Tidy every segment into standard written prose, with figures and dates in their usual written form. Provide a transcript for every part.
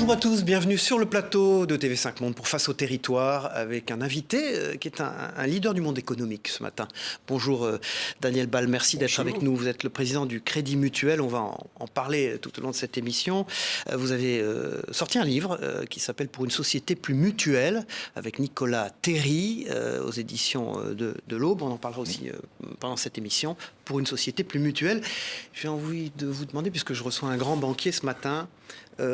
Bonjour à tous, bienvenue sur le plateau de TV5 Monde pour Face au territoire avec un invité qui est un leader du monde économique ce matin. Bonjour Daniel Ball, merci d'être avec nous. Vous êtes le président du Crédit Mutuel, on va en parler tout au long de cette émission. Vous avez sorti un livre qui s'appelle Pour une société plus mutuelle avec Nicolas Terry aux éditions de l'Aube. On en parlera aussi pendant cette émission. Pour une société plus mutuelle. J'ai envie de vous demander, puisque je reçois un grand banquier ce matin,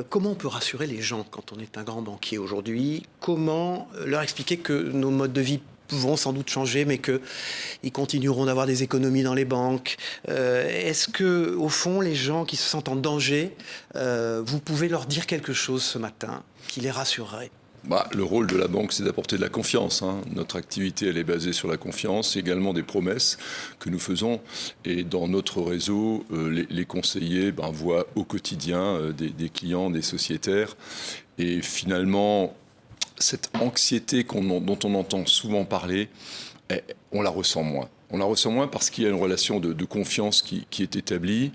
comment on peut rassurer les gens quand on est un grand banquier aujourd'hui? Comment leur expliquer que nos modes de vie vont sans doute changer, mais qu'ils continueront d'avoir des économies dans les banques? Est-ce que, au fond, les gens qui se sentent en danger, vous pouvez leur dire quelque chose ce matin qui les rassurerait? Le rôle de la banque, c'est d'apporter de la confiance. Notre activité, elle est basée sur la confiance, également des promesses que nous faisons. Et dans notre réseau, les conseillers voient au quotidien des clients, des sociétaires. Et finalement, cette anxiété dont on entend souvent parler, on la ressent moins. On la ressent moins parce qu'il y a une relation de confiance qui est établie.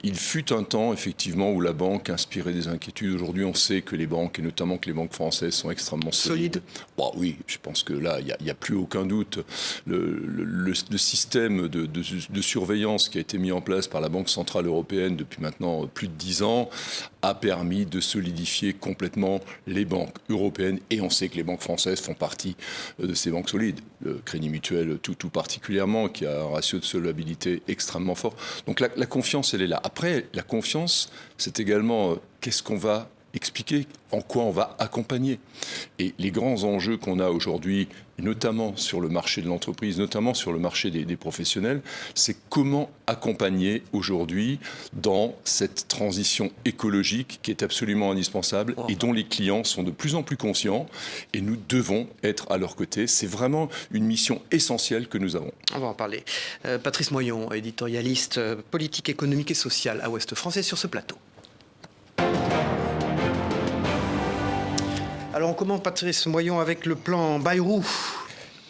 Il fut un temps, effectivement, où la banque inspirait des inquiétudes. Aujourd'hui, on sait que les banques, et notamment que les banques françaises, sont extrêmement solides. Oui, je pense que là, il n'y a plus aucun doute. Le système de surveillance qui a été mis en place par la Banque Centrale Européenne depuis maintenant plus de 10 ans a permis de solidifier complètement les banques européennes. Et on sait que les banques françaises font partie de ces banques solides. Le Crédit Mutuel, tout particulièrement, qui a un ratio de solvabilité extrêmement fort. Donc la confiance, elle est là. Après, la confiance, c'est également qu'est-ce qu'on va expliquer, en quoi on va accompagner. Et les grands enjeux qu'on a aujourd'hui, notamment sur le marché de l'entreprise, notamment sur le marché des professionnels, c'est comment accompagner aujourd'hui dans cette transition écologique qui est absolument indispensable et dont les clients sont de plus en plus conscients et nous devons être à leur côté. C'est vraiment une mission essentielle que nous avons. On va en parler. Patrice Moyon, éditorialiste politique, économique et sociale à Ouest France, est sur ce plateau. Alors on commence, Patrice Moyon, avec le plan Bayrou.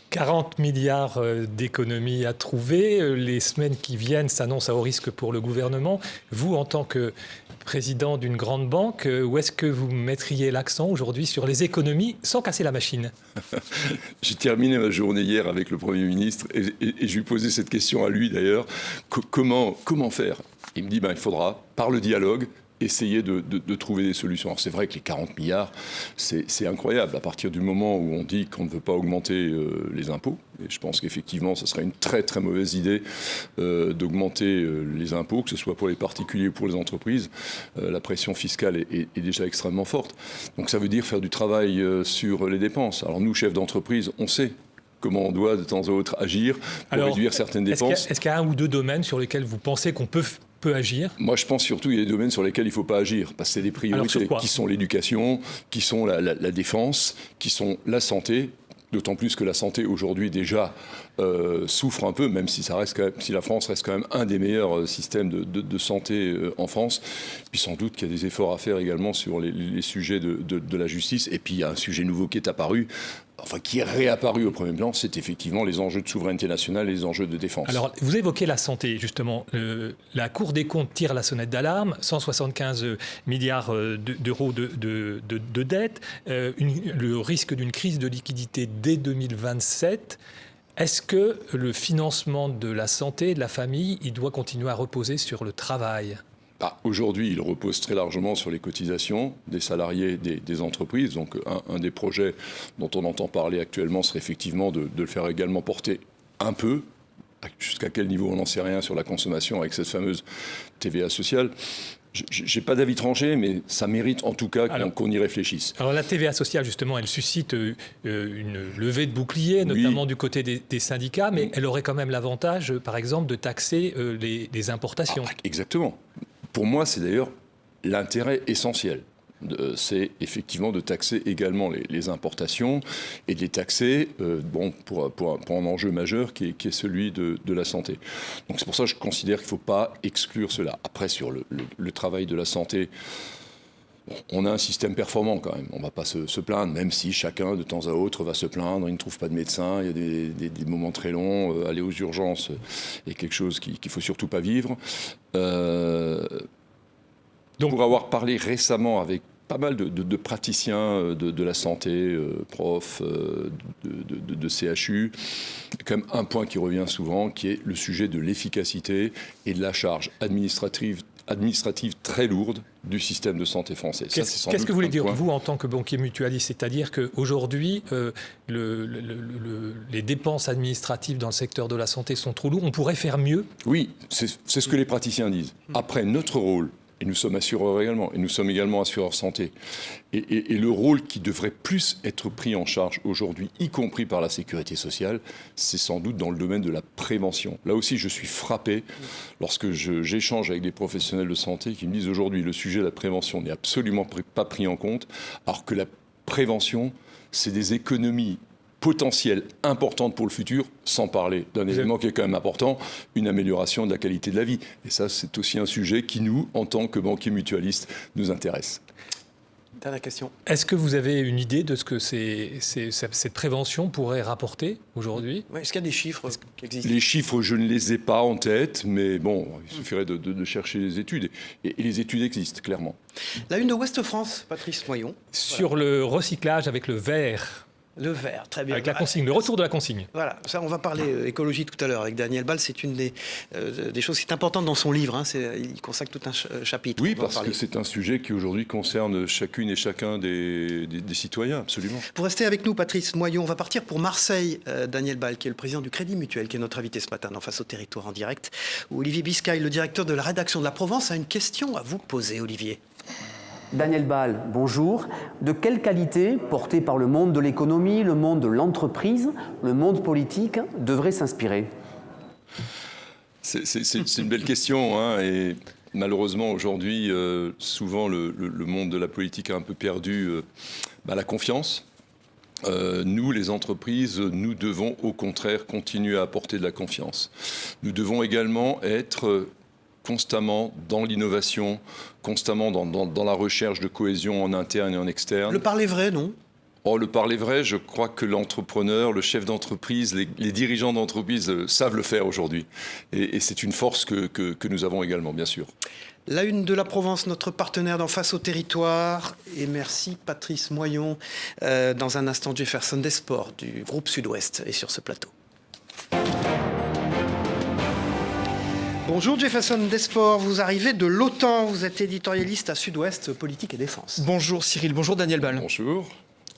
40 milliards d'économies à trouver. Les semaines qui viennent s'annoncent à haut risque pour le gouvernement. Vous, en tant que président d'une grande banque, où est-ce que vous mettriez l'accent aujourd'hui sur les économies sans casser la machine? J'ai terminé ma journée hier avec le Premier ministre et je lui posais cette question à lui d'ailleurs. Comment faire? Il me dit il faudra, par le dialogue, essayer de trouver des solutions. Alors c'est vrai que les 40 milliards, c'est incroyable. À partir du moment où on dit qu'on ne veut pas augmenter les impôts, et je pense qu'effectivement, ce serait une très très mauvaise idée d'augmenter les impôts, que ce soit pour les particuliers ou pour les entreprises. La pression fiscale est déjà extrêmement forte. Donc ça veut dire faire du travail sur les dépenses. Alors nous, chefs d'entreprise, on sait comment on doit de temps à autre agir pour réduire certaines dépenses. Est-ce qu'il y a un ou deux domaines sur lesquels vous pensez qu'on peut agir? Moi, je pense surtout qu'il y a des domaines sur lesquels il ne faut pas agir, parce que c'est des priorités qui sont l'éducation, qui sont la défense, qui sont la santé. D'autant plus que la santé aujourd'hui déjà souffre un peu, même si la France reste quand même un des meilleurs systèmes de santé en France. Puis sans doute qu'il y a des efforts à faire également sur les sujets de la justice. Et puis il y a un sujet nouveau qui est apparu, qui est réapparu au premier plan, c'est effectivement les enjeux de souveraineté nationale et les enjeux de défense. Alors, vous évoquez la santé, justement. La Cour des comptes tire la sonnette d'alarme, 175 milliards d'euros de dette, le risque d'une crise de liquidité dès 2027. Est-ce que le financement de la santé, de la famille, il doit continuer à reposer sur le travail ? Aujourd'hui, il repose très largement sur les cotisations des salariés des entreprises. Donc, un des projets dont on entend parler actuellement serait effectivement de le faire également porter un peu. Jusqu'à quel niveau, on n'en sait rien sur la consommation avec cette fameuse TVA sociale. Je n'ai pas d'avis tranché, mais ça mérite en tout cas qu'on y réfléchisse. Alors la TVA sociale, justement, elle suscite une levée de bouclier, notamment du côté des syndicats, mais elle aurait quand même l'avantage, par exemple, de taxer les importations. Exactement. Pour moi, c'est d'ailleurs l'intérêt essentiel. C'est effectivement de taxer également les importations et de les taxer pour un enjeu majeur qui est celui de la santé. Donc c'est pour ça que je considère qu'il ne faut pas exclure cela. Après, sur le travail de la santé, on a un système performant quand même. On ne va pas se plaindre, même si chacun de temps à autre va se plaindre. Il ne trouve pas de médecin, il y a des moments très longs. Aller aux urgences est quelque chose qu'il ne faut surtout pas vivre. Donc, pour avoir parlé récemment avec pas mal de praticiens de la santé, profs, de CHU. Quand même un point qui revient souvent, qui est le sujet de l'efficacité et de la charge administrative très lourde du système de santé français. Qu'est-ce que vous voulez dire, vous, en tant que banquier mutualiste? C'est-à-dire qu'aujourd'hui, les dépenses administratives dans le secteur de la santé sont trop lourdes. On pourrait faire mieux? Oui, c'est ce que les praticiens disent. Après, notre rôle, et nous sommes assureurs également, et nous sommes également assureurs santé, et le rôle qui devrait plus être pris en charge aujourd'hui, y compris par la sécurité sociale, c'est sans doute dans le domaine de la prévention. Là aussi, je suis frappé lorsque j'échange avec des professionnels de santé qui me disent aujourd'hui le sujet de la prévention n'est absolument pas pris en compte, alors que la prévention, c'est des économies potentielles importantes pour le futur, sans parler d'un élément qui est quand même important, une amélioration de la qualité de la vie. Et ça, c'est aussi un sujet qui, nous, en tant que banquiers mutualistes, nous intéresse. Dernière question. Est-ce que vous avez une idée de ce que cette prévention pourrait rapporter aujourd'hui? Est-ce qu'il y a des chiffres qui existent? Les chiffres, je ne les ai pas en tête, mais bon, il suffirait de chercher les études. Et les études existent, clairement. La une de Ouest France, Patrice Moyon. Sur le recyclage avec le verre. Le verre, très bien. Avec la consigne, le retour de la consigne. Voilà, ça on va parler écologie tout à l'heure avec Daniel Bal. C'est une des choses qui est importante dans son livre. Il consacre tout un chapitre. Oui, parce que c'est un sujet qui aujourd'hui concerne chacune et chacun des citoyens, absolument. Pour rester avec nous, Patrice Moyon, on va partir pour Marseille. Daniel Bal, qui est le président du Crédit Mutuel, qui est notre invité ce matin dans Face au Territoire en direct. Où Olivier Biscay, le directeur de la rédaction de La Provence, a une question à vous poser, Olivier. Daniel Bal, bonjour. De quelle qualité, portée par le monde de l'économie, le monde de l'entreprise, le monde politique, devrait s'inspirer? C'est une belle question, et malheureusement aujourd'hui, souvent le monde de la politique a un peu perdu la confiance. Nous, les entreprises, nous devons au contraire continuer à apporter de la confiance. Nous devons également être constamment dans l'innovation, constamment dans la recherche de cohésion en interne et en externe. Le parler vrai, non? Le parler vrai, je crois que l'entrepreneur, le chef d'entreprise, les dirigeants d'entreprise savent le faire aujourd'hui. Et c'est une force que nous avons également, bien sûr. La une de La Provence, notre partenaire dans Face au Territoire. Et merci Patrice Moyon. Dans un instant, Jefferson Desports du groupe Sud-Ouest est sur ce plateau. Bonjour Jefferson Desports, vous arrivez de l'OTAN, vous êtes éditorialiste à Sud-Ouest Politique et Défense. Bonjour Cyril, bonjour Daniel Bal. Bonjour.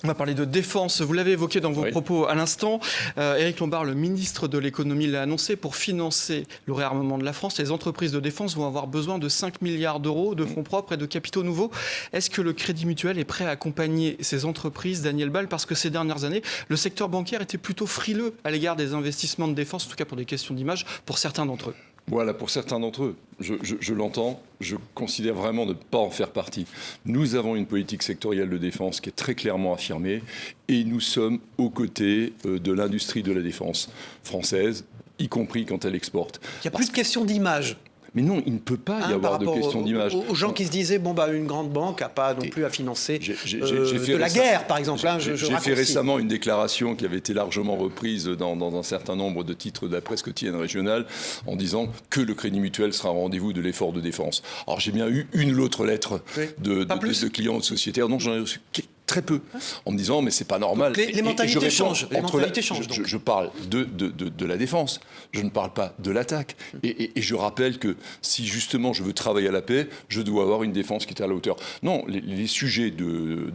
On va parler de défense, vous l'avez évoqué dans vos propos à l'instant. Éric Lombard, le ministre de l'économie, l'a annoncé, pour financer le réarmement de la France, les entreprises de défense vont avoir besoin de 5 milliards d'euros de fonds propres et de capitaux nouveaux. Est-ce que le Crédit Mutuel est prêt à accompagner ces entreprises, Daniel Bal? Parce que ces dernières années, le secteur bancaire était plutôt frileux à l'égard des investissements de défense, en tout cas pour des questions d'image, pour certains d'entre eux. Voilà, pour certains d'entre eux, je l'entends, je considère vraiment ne pas en faire partie. Nous avons une politique sectorielle de défense qui est très clairement affirmée et nous sommes aux côtés de l'industrie de la défense française, y compris quand elle exporte. Il n'y a plus de question d'image. Mais non, il ne peut pas y avoir de question d'image. Aux gens qui se disaient, une grande banque n'a pas non plus à financer de la guerre, par exemple. J'ai fait récemment une déclaration qui avait été largement reprise dans un certain nombre de titres de la presse quotidienne régionale en disant que le Crédit Mutuel sera au rendez-vous de l'effort de défense. Alors j'ai bien eu une ou l'autre lettre de clients ou de sociétaires. Non, j'en ai reçu très peu, en me disant mais c'est pas normal. Les mentalités changent. Je parle de la défense, je ne parle pas de l'attaque. Et je rappelle que si justement je veux travailler à la paix, je dois avoir une défense qui est à la hauteur. Non, les sujets de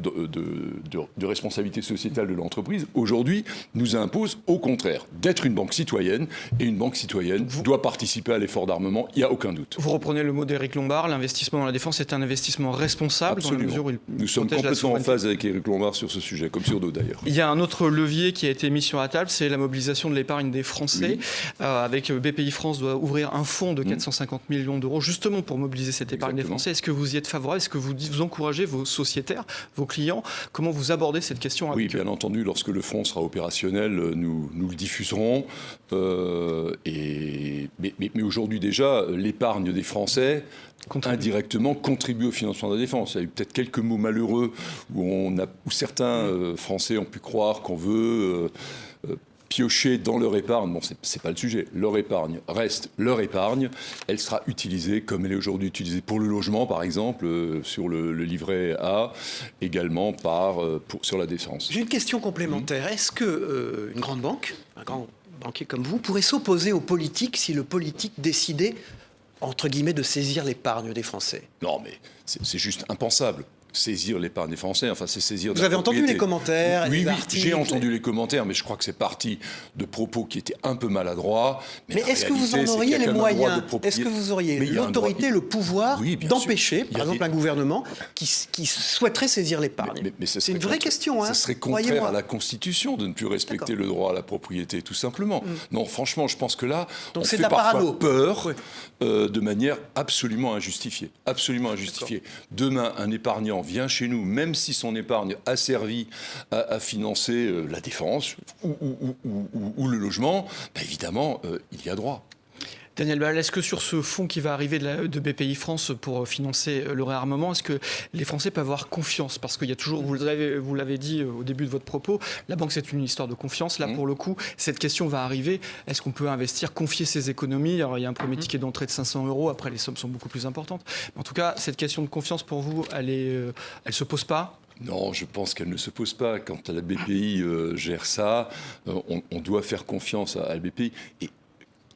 responsabilité sociétale de l'entreprise, aujourd'hui, nous imposent au contraire d'être une banque citoyenne, et une banque citoyenne doit participer à l'effort d'armement, il n'y a aucun doute. Vous reprenez le mot d'Éric Lombard, l'investissement dans la défense est un investissement responsable. Absolument. Dans la mesure où il nous sommes complètement en phase avec Éric Lombard sur ce sujet, comme sur d'autres d'ailleurs. Il y a un autre levier qui a été mis sur la table, c'est la mobilisation de l'épargne des Français. Avec BPI France doit ouvrir un fonds de 450 millions d'euros justement pour mobiliser cette épargne des Français. Est-ce que vous y êtes favorable? Est-ce que vous encouragez vos sociétaires, vos clients? Comment vous abordez cette question? Oui, bien entendu, lorsque le fonds sera opérationnel, nous le diffuserons. Mais aujourd'hui déjà, l'épargne des Français indirectement contribue au financement de la défense. Il y a eu peut-être quelques mots malheureux où certains Français ont pu croire qu'on veut piocher dans leur épargne. Bon, c'est pas le sujet. Leur épargne reste leur épargne. Elle sera utilisée comme elle est aujourd'hui utilisée pour le logement, par exemple, sur le livret A, également sur la défense. J'ai une question complémentaire. Est-ce que une grande banque, un grand banquier comme vous, pourrait s'opposer aux politiques si le politique décidait, entre guillemets, de saisir l'épargne des Français? Non, mais c'est juste impensable. Saisir l'épargne des Français, enfin c'est saisir... Vous avez entendu les commentaires? Oui, les articles, j'ai entendu les commentaires, mais je crois que c'est parti de propos qui étaient un peu maladroits. Mais est-ce que vous en auriez les moyens? Est-ce que vous auriez l'autorité, le pouvoir d'empêcher, par exemple, un gouvernement qui souhaiterait saisir l'épargne? C'est une vraie question. Ça serait contraire à la Constitution de ne plus respecter le droit à la propriété, tout simplement. Non, franchement, je pense que là, on fait parfois peur de manière absolument injustifiée. Absolument injustifiée. Demain, un épargnant vient chez nous, même si son épargne a servi à financer la défense ou le logement, évidemment, il y a droit. Daniel Bal, est-ce que sur ce fonds qui va arriver de BPI France pour financer le réarmement, est-ce que les Français peuvent avoir confiance? Parce qu'il y a toujours, vous l'avez dit au début de votre propos, la banque c'est une histoire de confiance. Là, pour le coup, cette question va arriver. Est-ce qu'on peut investir, confier ses économies? Alors, il y a un premier ticket d'entrée de 500 €. Après, les sommes sont beaucoup plus importantes. En tout cas, cette question de confiance pour vous, elle se pose pas? Non, je pense qu'elle ne se pose pas. Quand la BPI gère ça, on doit faire confiance à la BPI. Et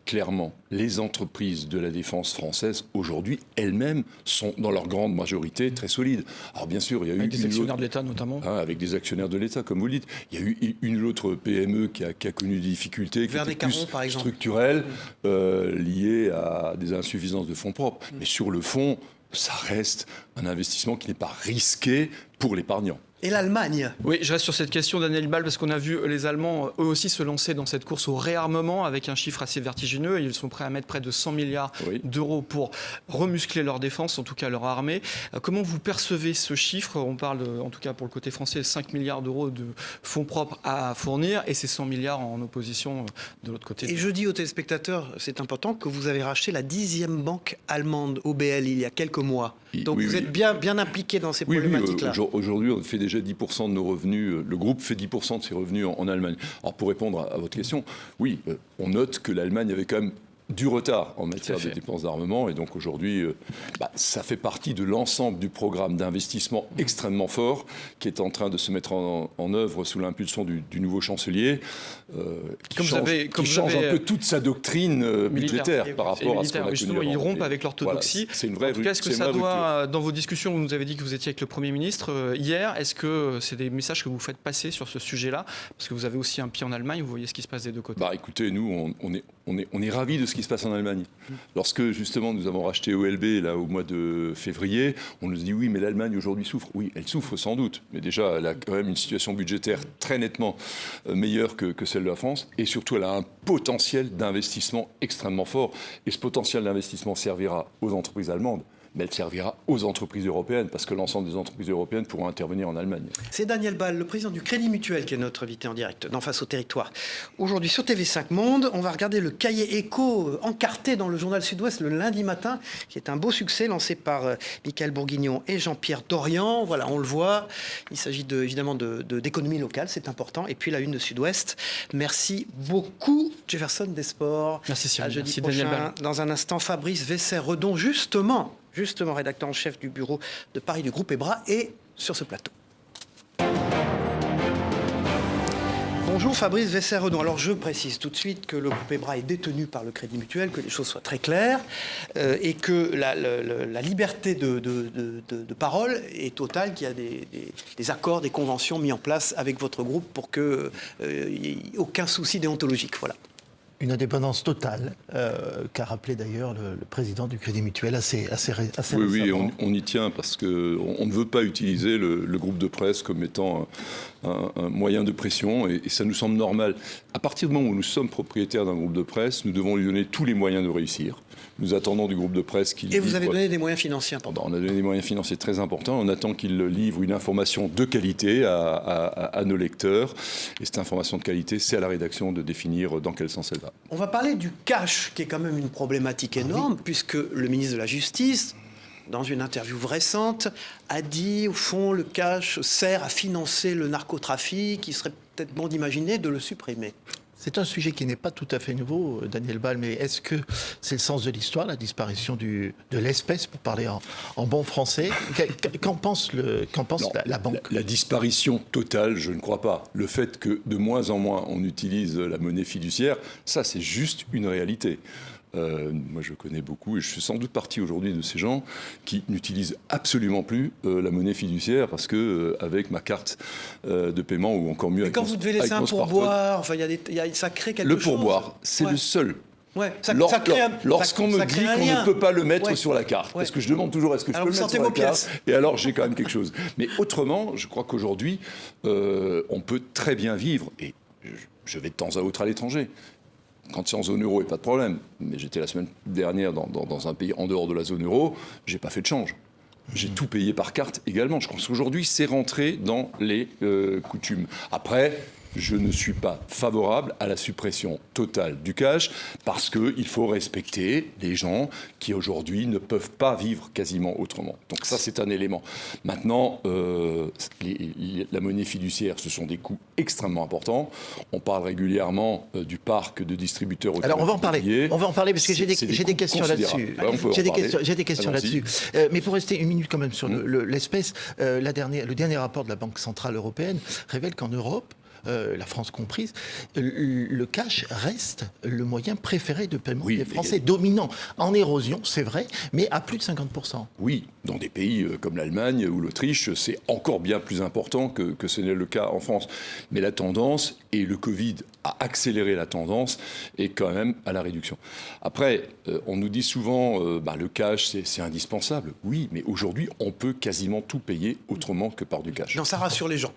clairement, les entreprises de la défense française, aujourd'hui, elles-mêmes sont, dans leur grande majorité, très solides. Alors bien sûr, il y a eu... Avec des actionnaires de l'État, notamment. Avec des actionnaires de l'État, comme vous le dites. Il y a eu une autre PME qui a connu des difficultés, qui étaient plus structurelles, liées à des insuffisances de fonds propres. Mais sur le fond, ça reste un investissement qui n'est pas risqué pour l'épargnant. Et l'Allemagne? Oui, je reste sur cette question, Daniel Bal, parce qu'on a vu les Allemands, eux aussi, se lancer dans cette course au réarmement avec un chiffre assez vertigineux. Ils sont prêts à mettre près de 100 milliards d'euros pour remuscler leur défense, en tout cas leur armée. Comment vous percevez ce chiffre? On parle, en tout cas pour le côté français, 5 milliards d'euros de fonds propres à fournir et ces 100 milliards en opposition de l'autre côté. Et je dis aux téléspectateurs, c'est important, que vous avez racheté la 10e banque allemande, OBL, il y a quelques mois. Donc vous êtes bien impliqué dans ces problématiques-là. Aujourd'hui, on fait déjà 10% de nos revenus, le groupe fait 10% de ses revenus en Allemagne. Alors pour répondre à votre question, oui, on note que l'Allemagne avait quand même du retard en matière de dépenses d'armement et donc aujourd'hui ça fait partie de l'ensemble du programme d'investissement extrêmement fort qui est en train de se mettre en œuvre sous l'impulsion du nouveau chancelier qui change un peu toute sa doctrine budgétaire par rapport à ce qu'on a connu justement, avant. ils rompent avec l'orthodoxie. C'est une vraie rupture. Est-ce que ça doit, dans vos discussions, vous nous avez dit que vous étiez avec le Premier ministre hier, est-ce que c'est des messages que vous faites passer sur ce sujet-là? Parce que vous avez aussi un pied en Allemagne, vous voyez ce qui se passe des deux côtés. Écoutez, nous, on est ravis de ce qui se passe en Allemagne. Lorsque justement nous avons racheté OLB là au mois de février, on nous dit oui mais l'Allemagne aujourd'hui souffre. Oui, elle souffre sans doute, mais déjà elle a quand même une situation budgétaire très nettement meilleure que celle de la France et surtout elle a un potentiel d'investissement extrêmement fort et ce potentiel d'investissement servira aux entreprises allemandes. Mais elle servira aux entreprises européennes, parce que l'ensemble des entreprises européennes pourront intervenir en Allemagne. C'est Daniel Bal, le président du Crédit Mutuel, qui est notre invité en direct dans Face au Territoire. Aujourd'hui, sur TV5 Monde, on va regarder le cahier éco encarté dans le journal Sud-Ouest le lundi matin, qui est un beau succès lancé par Michael Bourguignon et Jean-Pierre Dorian. Voilà, on le voit. Il s'agit évidemment d'économie locale, c'est important. Et puis la une de Sud-Ouest. Merci beaucoup, Jefferson Desports. Merci Cyril. À jeudi Merci prochain. Daniel Bal. Dans un instant, Fabrice Vesser-Redon, justement rédacteur en chef du bureau de Paris du groupe EBRA, et sur ce plateau. Bonjour Fabrice Vesser-Redon. Alors je précise tout de suite que le groupe EBRA est détenu par le Crédit Mutuel, que les choses soient très claires, et que la liberté de parole est totale, qu'il y a des accords, des conventions mis en place avec votre groupe pour qu'il n'y ait aucun souci déontologique. Voilà. Une indépendance totale, qu'a rappelé d'ailleurs le président du Crédit Mutuel assez récemment. Oui, on y tient parce qu'on ne veut pas utiliser le groupe de presse comme étant un moyen de pression et ça nous semble normal. À partir du moment où nous sommes propriétaires d'un groupe de presse, nous devons lui donner tous les moyens de réussir. Nous attendons du groupe de presse qu'il livre... Et vous avez donné des moyens financiers importants. On a donné des moyens financiers très importants. On attend qu'il livre une information de qualité à nos lecteurs. Et cette information de qualité, c'est à la rédaction de définir dans quel sens elle va. On va parler du cash, qui est quand même une problématique énorme, puisque le ministre de la Justice, dans une interview récente, a dit, au fond, le cash sert à financer le narcotrafic. Il serait peut-être bon d'imaginer de le supprimer. C'est un sujet qui n'est pas tout à fait nouveau, Daniel Bal, mais est-ce que c'est le sens de l'histoire, la disparition de l'espèce, pour parler en bon français? Qu'en pense la banque? La disparition totale, je ne crois pas. Le fait que de moins en moins on utilise la monnaie fiduciaire, ça c'est juste une réalité. Moi, je connais beaucoup, et je fais sans doute partie aujourd'hui de ces gens qui n'utilisent absolument plus la monnaie fiduciaire parce que avec ma carte de paiement ou encore mieux. Mais quand vous devez laisser un pourboire, enfin, ça crée quelque chose. Le pourboire, c'est le seul. Ouais, lorsqu'on me dit qu'on ne peut pas le mettre sur la carte, parce que je demande toujours est-ce que je peux le mettre sur la carte, et alors j'ai quand même quelque chose. Mais autrement, je crois qu'aujourd'hui, on peut très bien vivre, et je vais de temps à autre à l'étranger. Quand c'est en zone euro, il n'y a pas de problème. Mais j'étais la semaine dernière dans un pays en dehors de la zone euro, j'ai pas fait de change. J'ai tout payé par carte également. Je pense qu'aujourd'hui, c'est rentré dans les coutumes. Après, je ne suis pas favorable à la suppression totale du cash parce qu'il faut respecter les gens qui aujourd'hui ne peuvent pas vivre quasiment autrement. Donc ça, c'est un élément. Maintenant, la monnaie fiduciaire, ce sont des coûts extrêmement importants. On parle régulièrement du parc de distributeurs automatiques. Alors on va en parler parce que j'ai des questions là-dessus. J'ai des questions là-dessus. Mais pour rester une minute quand même sur l'espèce, le dernier rapport de la Banque Centrale Européenne révèle qu'en Europe, la France comprise, le cash reste le moyen préféré de paiement des Français, dominant en érosion, c'est vrai, mais à plus de 50%. Oui, dans des pays comme l'Allemagne ou l'Autriche, c'est encore bien plus important que ce n'est le cas en France. Mais la tendance, et le Covid a accéléré la tendance, est quand même à la réduction. Après, on nous dit souvent, le cash, c'est indispensable. Oui, mais aujourd'hui, on peut quasiment tout payer autrement que par du cash. Non, ça rassure les gens.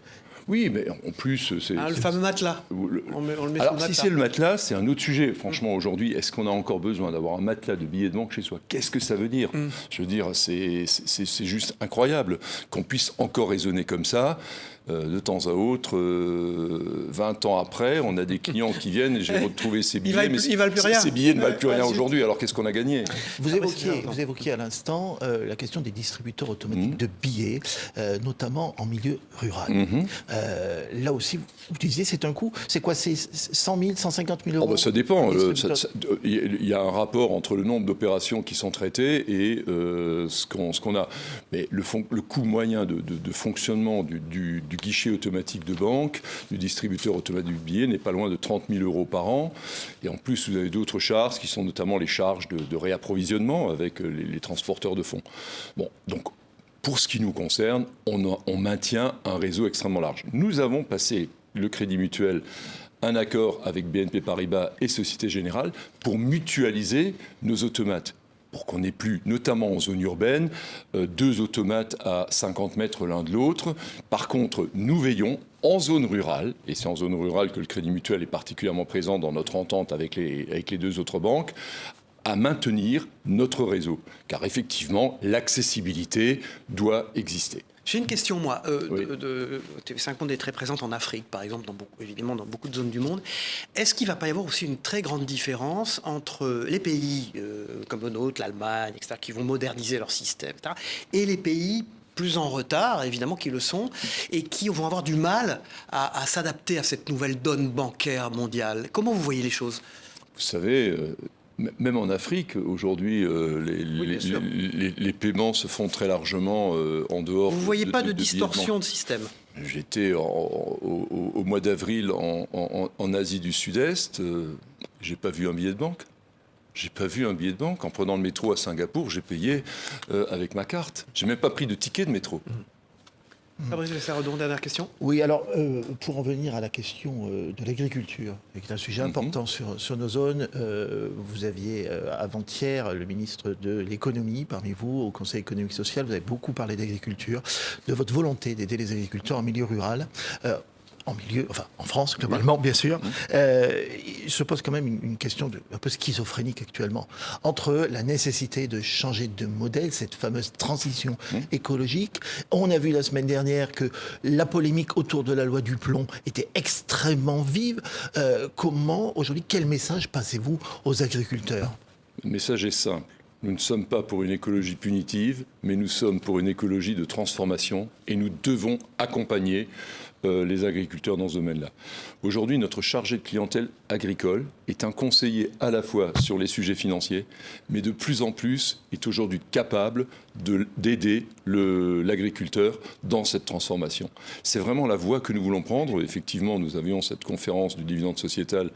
Oui, mais en plus... le fameux matelas. On le met sur le matelas. Alors, si c'est le matelas, c'est un autre sujet. Franchement, aujourd'hui, est-ce qu'on a encore besoin d'avoir un matelas de billets de banque chez soi? Qu'est-ce que ça veut dire? Je veux dire, c'est juste incroyable qu'on puisse encore raisonner comme ça. De temps à autre, 20 ans après, on a des clients qui viennent et j'ai retrouvé ces billets, mais ces billets ne valent plus rien aujourd'hui, alors qu'est-ce qu'on a gagné? Vous évoquiez à l'instant la question des distributeurs automatiques de billets, notamment en milieu rural. Là aussi, vous disiez, c'est un coût, c'est quoi, c'est 100 000, 150 000 euros? Ça dépend. Il y a un rapport entre le nombre d'opérations qui sont traitées et ce qu'on a. Mais le coût moyen de fonctionnement du guichet automatique de banque, du distributeur automatique de billets, n'est pas loin de 30 000 euros par an. Et en plus, vous avez d'autres charges qui sont notamment les charges de réapprovisionnement avec les transporteurs de fonds. Bon, donc, pour ce qui nous concerne, on maintient un réseau extrêmement large. Nous avons passé, le Crédit Mutuel, un accord avec BNP Paribas et Société Générale pour mutualiser nos automates, pour qu'on n'ait plus, notamment en zone urbaine, 2 automates à 50 mètres l'un de l'autre. Par contre, nous veillons en zone rurale, et c'est en zone rurale que le Crédit Mutuel est particulièrement présent dans notre entente avec les 2 autres banques, à maintenir notre réseau. Car effectivement, l'accessibilité doit exister. J'ai une question, moi. Oui. TV5 Monde est très présente en Afrique, par exemple, évidemment dans beaucoup de zones du monde. Est-ce qu'il ne va pas y avoir aussi une très grande différence entre les pays comme le nôtre, l'Allemagne, etc., qui vont moderniser leur système, etc., et les pays plus en retard, évidemment, qui le sont, et qui vont avoir du mal à s'adapter à cette nouvelle donne bancaire mondiale? Comment vous voyez les choses? Vous savez... Même en Afrique, aujourd'hui, les paiements se font très largement en dehors. Vous ne voyez pas de distorsion de système? J'étais au mois d'avril en Asie du Sud-Est. J'ai pas vu un billet de banque. J'ai pas vu un billet de banque. En prenant le métro à Singapour, j'ai payé avec ma carte. J'ai même pas pris de ticket de métro. Fabrice Besséredon, dernière question. Oui, alors, pour en venir à la question de l'agriculture, qui est un sujet important sur nos zones, vous aviez avant-hier le ministre de l'économie parmi vous, au Conseil économique et social, vous avez beaucoup parlé d'agriculture, de votre volonté d'aider les agriculteurs en milieu rural. En France, globalement, bien sûr, il se pose quand même une question un peu schizophrénique actuellement, entre la nécessité de changer de modèle, cette fameuse transition écologique. On a vu la semaine dernière que la polémique autour de la loi du plomb était extrêmement vive. Aujourd'hui, quel message passez-vous aux agriculteurs? Le message est simple. Nous ne sommes pas pour une écologie punitive, mais nous sommes pour une écologie de transformation et nous devons accompagner les agriculteurs dans ce domaine-là. Aujourd'hui, notre chargé de clientèle agricole est un conseiller à la fois sur les sujets financiers, mais de plus en plus est aujourd'hui capable d'aider l'agriculteur dans cette transformation. C'est vraiment la voie que nous voulons prendre. Effectivement, nous avions cette conférence du dividende sociétal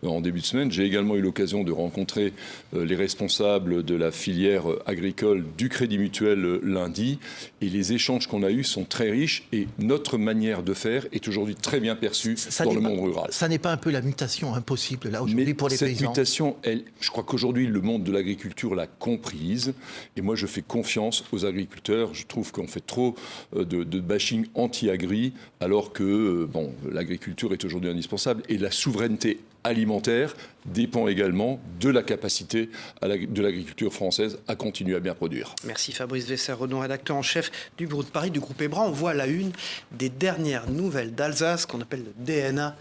en début de semaine. J'ai également eu l'occasion de rencontrer les responsables de la filière agricole du Crédit Mutuel lundi. Et les échanges qu'on a eus sont très riches et notre manière de faire est aujourd'hui très bien perçue dans le monde rural. Ça n'est pas un peu la mutation impossible là aujourd'hui pour les paysans? Cette mutation, je crois qu'aujourd'hui le monde de l'agriculture l'a comprise et moi je fais confiance aux agriculteurs. Je trouve qu'on fait trop de bashing anti-agri alors que l'agriculture est aujourd'hui indispensable et la souveraineté alimentaire dépend également de la capacité de l'agriculture française à continuer à bien produire. Merci Fabrice Vesser-Redon, rédacteur en chef du bureau de Paris du groupe EBRA. On voit à la une des dernières nouvelles d'Alsace, qu'on appelle le DNA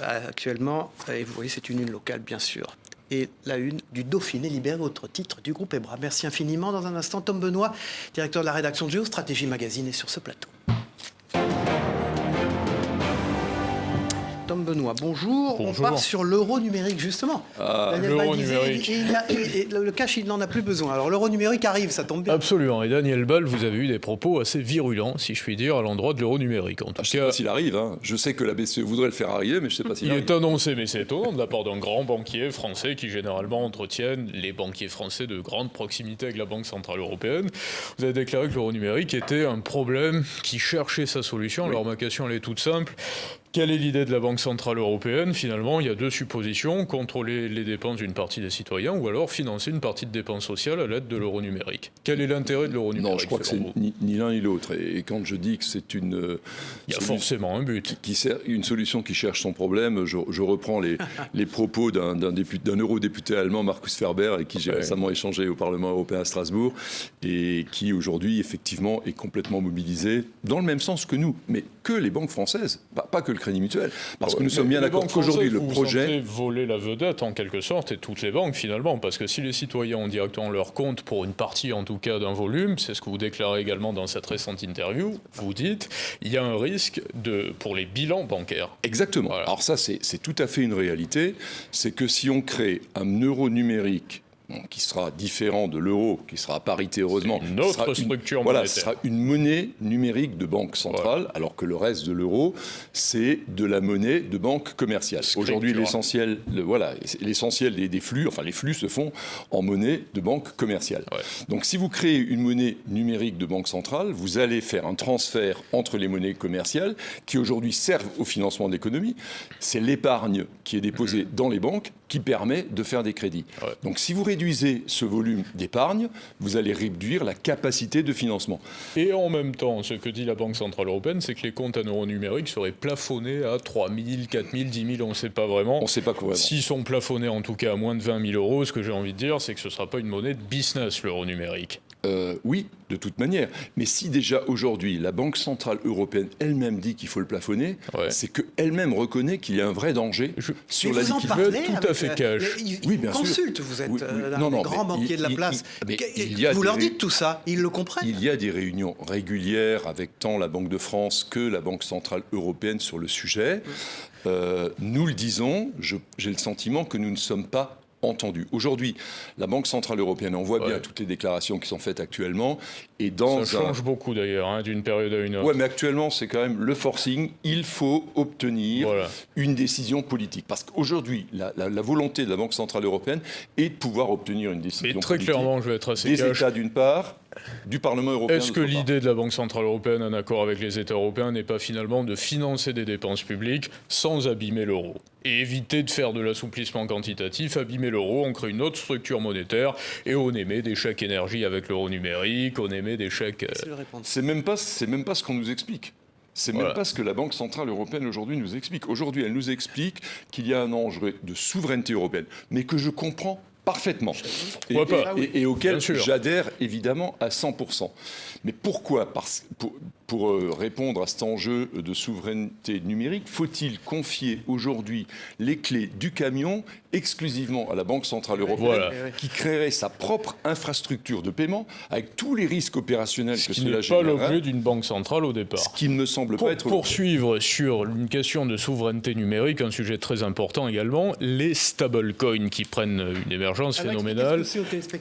actuellement. Et vous voyez, c'est une locale, bien sûr. Et la une du Dauphiné libéré, autre titre du groupe EBRA. Merci infiniment. Dans un instant, Tom Benoît, directeur de la rédaction de Géostratégie Magazine, est sur ce plateau. Tom Benoît, bonjour. On part sur l'euro numérique, justement. L'euro numérique. Le cash, il n'en a plus besoin. Alors, l'euro numérique arrive, ça tombe bien. Absolument. Et Daniel Ball, vous avez eu des propos assez virulents, si je puis dire, à l'endroit de l'euro numérique. En tout je ne sais pas s'il arrive. Je sais que la BCE voudrait le faire arriver, mais je ne sais pas s'il arrive. Il est annoncé, mais c'est étonnant, de la part d'un grand banquier français qui, généralement, entretiennent les banquiers français de grande proximité avec la Banque Centrale Européenne. Vous avez déclaré que l'euro numérique était un problème qui cherchait sa solution. Alors, ma question, elle est toute simple. Quelle est l'idée de la Banque Centrale Européenne? Finalement, il y a deux suppositions, contrôler les dépenses d'une partie des citoyens ou alors financer une partie de dépenses sociales à l'aide de l'euro numérique. Quel est l'intérêt de l'euro numérique? Non, je crois que c'est ni l'un ni l'autre. Et quand je dis que c'est une... il y a forcément un but. Une solution qui cherche son problème, je reprends les propos d'un eurodéputé allemand, Markus Ferber, avec qui j'ai récemment échangé au Parlement européen à Strasbourg, et qui aujourd'hui, effectivement, est complètement mobilisé dans le même sens que nous, mais que les banques françaises, pas que le Crédit Mutuel, parce que nous sommes bien d'accord qu'aujourd'hui le projet... Vous voler la vedette en quelque sorte, et toutes les banques finalement, parce que si les citoyens ont directement leur compte pour une partie en tout cas d'un volume, c'est ce que vous déclarez également dans cette récente interview, vous dites, il y a un risque pour les bilans bancaires. Exactement. Voilà. Alors ça c'est tout à fait une réalité, c'est que si on crée un euro numérique qui sera différent de l'euro, qui sera à parité heureusement. Une autre structure monétaire. Voilà, ce sera une monnaie numérique de banque centrale, alors que le reste de l'euro, c'est de la monnaie de banque commerciale. Aujourd'hui, l'essentiel des flux, enfin les flux se font en monnaie de banque commerciale. Ouais. Donc si vous créez une monnaie numérique de banque centrale, vous allez faire un transfert entre les monnaies commerciales qui aujourd'hui servent au financement de l'économie. C'est l'épargne qui est déposée dans les banques qui permet de faire des crédits. Ouais. Donc si vous réduisez ce volume d'épargne, vous allez réduire la capacité de financement. Et en même temps, ce que dit la Banque Centrale Européenne, c'est que les comptes en euros numériques seraient plafonnés à 3 000, 4 000, 10 000, on ne sait pas vraiment. On ne sait pas quoi. S'ils sont plafonnés en tout cas à moins de 20 000 euros, ce que j'ai envie de dire, c'est que ce ne sera pas une monnaie de business, l'euro numérique. Oui, de toute manière. Mais si déjà aujourd'hui, la Banque Centrale Européenne elle-même dit qu'il faut le plafonner, c'est qu'elle-même reconnaît qu'il y a un vrai danger sur la liquidité. Tout à fait cash. Oui, bien sûr. Vous êtes un des grands banquiers de la place. Vous leur dites tout ça, ils le comprennent. Il y a des réunions régulières avec tant la Banque de France que la Banque Centrale Européenne sur le sujet. Nous le disons, j'ai le sentiment que nous ne sommes pas entendu. Aujourd'hui, la Banque Centrale Européenne, on voit bien toutes les déclarations qui sont faites actuellement. Et ça change beaucoup d'ailleurs, d'une période à une autre. Oui, mais actuellement, c'est quand même le forcing. Il faut obtenir une décision politique. Parce qu'aujourd'hui, la volonté de la Banque Centrale Européenne est de pouvoir obtenir une décision politique. Mais très clairement, je vais être assez des États d'une part, du Parlement européen. Est-ce que l'idée de la Banque Centrale Européenne, en accord avec les États européens, n'est pas finalement de financer des dépenses publiques sans abîmer l'euro ? Et éviter de faire de l'assouplissement quantitatif, abîmer l'euro, on crée une autre structure monétaire et on émet des chèques énergie avec l'euro numérique, on émet des chèques... C'est même pas ce qu'on nous explique. C'est même pas ce que la Banque Centrale Européenne aujourd'hui nous explique. Aujourd'hui, elle nous explique qu'il y a un enjeu de souveraineté européenne, mais que je comprends parfaitement et auquel j'adhère évidemment à 100%. Mais pourquoi pour répondre à cet enjeu de souveraineté numérique, faut-il confier aujourd'hui les clés du camion exclusivement à la Banque Centrale Européenne, qui créerait sa propre infrastructure de paiement avec tous les risques opérationnels que cela générerait. Ce n'est pas l'objet d'une banque centrale au départ. Ce qui ne me semble pas être... Poursuivre sur une question de souveraineté numérique, un sujet très important également, les stablecoins qui prennent une émergence phénoménale.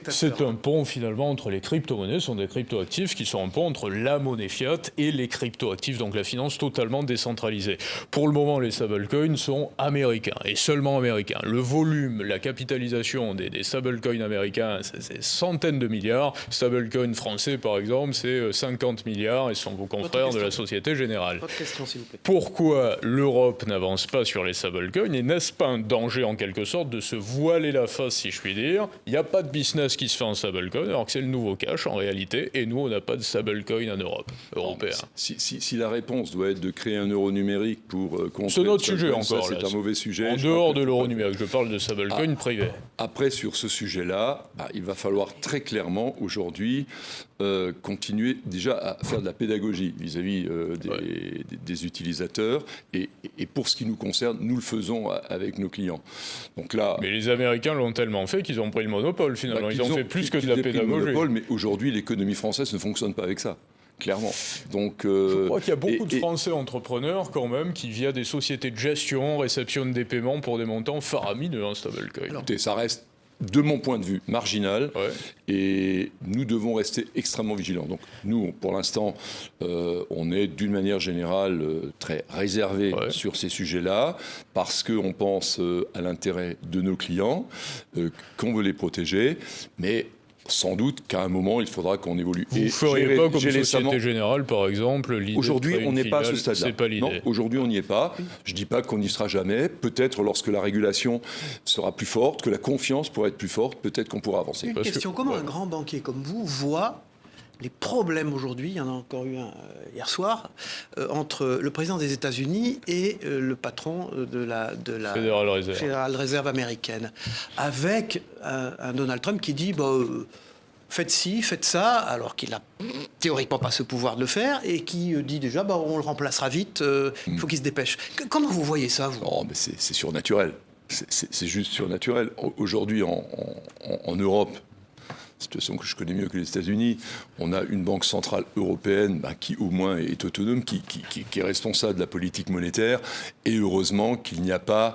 C'est un pont finalement entre les crypto-monnaies, ce sont des crypto-actifs qui sont un pont entre la monnaie fiat et les crypto-actifs, donc la finance totalement décentralisée. Pour le moment, les stablecoins sont américains et seulement américains. Le volume, la capitalisation des stablecoins américains, c'est centaines de milliards. Stablecoins français, par exemple, c'est 50 milliards et sont vos confrères de la Société Générale. Votre question, s'il vous plaît. Pourquoi l'Europe n'avance pas sur les stablecoins et n'est-ce pas un danger en quelque sorte de se voiler la face, si je puis dire? Il n'y a pas de business qui se fait en stablecoin alors que c'est le nouveau cash en réalité et nous on n'a pas de stablecoin en Europe, européen. Si la réponse doit être de créer un euro numérique pour contrer... C'est notre sujet encore. C'est un mauvais sujet. En dehors de l'euro numérique, je parle de stablecoin privé. Après, sur ce sujet-là, il va falloir très clairement aujourd'hui continuer déjà à faire de la pédagogie vis-à-vis des utilisateurs et pour ce qui nous concerne, nous le faisons avec nos clients. Donc là, mais les Américains l'ont tellement fait qu'ils ont pris le monopole finalement. Ils ont fait plus que de la pédagogie. Mais aujourd'hui, l'économie française ne fonctionne pas avec ça. Clairement. Donc, je crois qu'il y a beaucoup de Français entrepreneurs quand même qui, via des sociétés de gestion, réceptionnent des paiements pour des montants faramineux en stablecoin. Écoutez, ça reste, de mon point de vue, marginal. Et nous devons rester extrêmement vigilants. Donc nous, pour l'instant, on est d'une manière générale très réservé sur ces sujets-là parce qu'on pense à l'intérêt de nos clients, qu'on veut les protéger, mais sans doute qu'à un moment, il faudra qu'on évolue. Vous ne feriez pas comme Société Générale, par exemple, l'idée aujourd'hui, on n'est pas à ce stade-là. C'est pas l'idée. Non, aujourd'hui, on n'y est pas. Je ne dis pas qu'on n'y sera jamais. Peut-être lorsque la régulation sera plus forte, que la confiance pourra être plus forte, peut-être qu'on pourra avancer. Une question, comment un grand banquier comme vous voit les problèmes aujourd'hui, il y en a encore eu un hier soir, entre le président des États-Unis et le patron de la Federal Reserve américaine, avec un Donald Trump qui dit faites ci, faites ça, alors qu'il n'a théoriquement pas ce pouvoir de le faire, et qui dit déjà on le remplacera vite, il faut qu'il se dépêche. Comment vous voyez ça, vous ? Oh, mais c'est surnaturel. C'est juste surnaturel. Aujourd'hui, en Europe, situation que je connais mieux que les États-Unis, on a une banque centrale européenne qui au moins est autonome, qui est responsable de la politique monétaire, et heureusement qu'il n'y a pas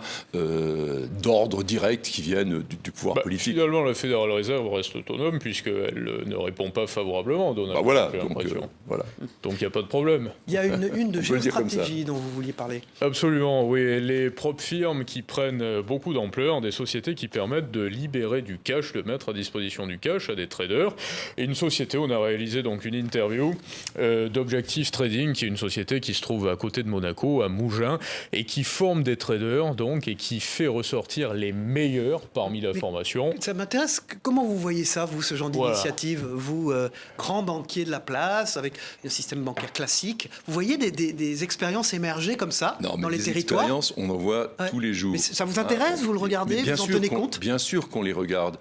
d'ordre direct qui vienne du pouvoir politique. Finalement, la Federal Reserve reste autonome puisqu'elle ne répond pas favorablement à Donald Trump, voilà, j'ai l'impression. Voilà. Donc il n'y a pas de problème. Il y a une de géostratégie dont vous vouliez parler. Absolument, oui. Les propres firmes qui prennent beaucoup d'ampleur, des sociétés qui permettent de libérer du cash, de mettre à disposition du cash à des traders. Et une société, on a réalisé donc une interview d'Objective Trading, qui est une société qui se trouve à côté de Monaco, à Mougins, et qui forme des traders, donc, et qui fait ressortir les meilleurs parmi la formation. Ça m'intéresse. Comment vous voyez ça, vous, ce genre d'initiative, vous, grand banquier de la place, avec un système bancaire classique, vous voyez des expériences émerger comme ça dans les territoires ? Des expériences, on en voit tous les jours. Mais ça vous intéresse, vous le regardez, vous en tenez compte ? Bien sûr qu'on les regarde.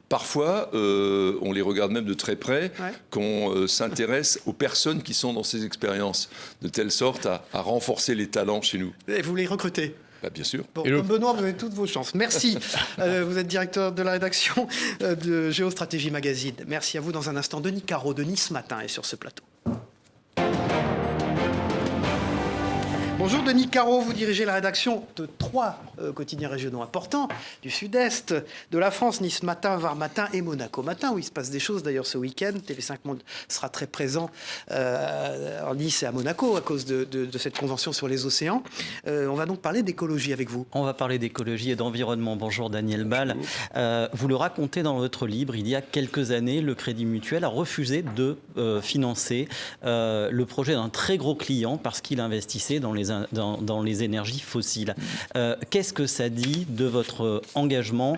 Parfois, on les regarde même de très près, qu'on s'intéresse aux personnes qui sont dans ces expériences, de telle sorte à renforcer les talents chez nous. Et vous les recrutez ? Bien sûr. Bon, Benoît, vous avez toutes vos chances. Merci. Vous êtes directeur de la rédaction de Géostratégie Magazine. Merci à vous. Dans un instant, Denis Caro de Nice Matin est sur ce plateau. Bonjour Denis Caro, vous dirigez la rédaction de 3 quotidiens régionaux importants du sud-est de la France, Nice Matin, Var Matin et Monaco Matin, où il se passe des choses d'ailleurs ce week-end. TV5 Monde sera très présent en Nice et à Monaco à cause de cette convention sur les océans. On va donc parler d'écologie avec vous. On va parler d'écologie et d'environnement. Bonjour Daniel Ball. Vous le racontez dans votre livre, il y a quelques années, le Crédit Mutuel a refusé de financer le projet d'un très gros client parce qu'il investissait dans les énergies fossiles. Qu'est-ce que ça dit de votre engagement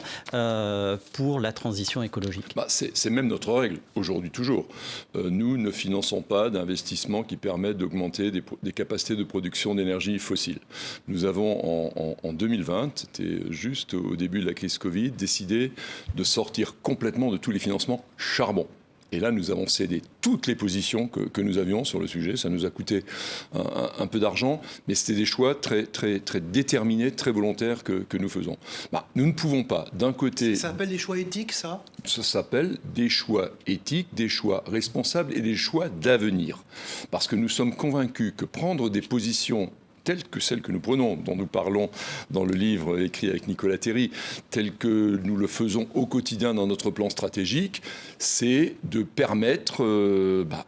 pour la transition écologique ? C'est même notre règle, aujourd'hui toujours. Nous ne finançons pas d'investissements qui permettent d'augmenter des capacités de production d'énergie fossile. Nous avons en 2020, c'était juste au début de la crise Covid, décidé de sortir complètement de tous les financements charbon. Et là, nous avons cédé toutes les positions que nous avions sur le sujet. Ça nous a coûté un peu d'argent, mais c'était des choix très, très, très déterminés, très volontaires que nous faisons. Nous ne pouvons pas, d'un côté... Ça s'appelle des choix éthiques, ça ? Ça s'appelle des choix éthiques, des choix responsables et des choix d'avenir. Parce que nous sommes convaincus que prendre des positions telles que celles que nous prenons, dont nous parlons dans le livre écrit avec Nicolas Terry, telles que nous le faisons au quotidien dans notre plan stratégique, c'est de permettre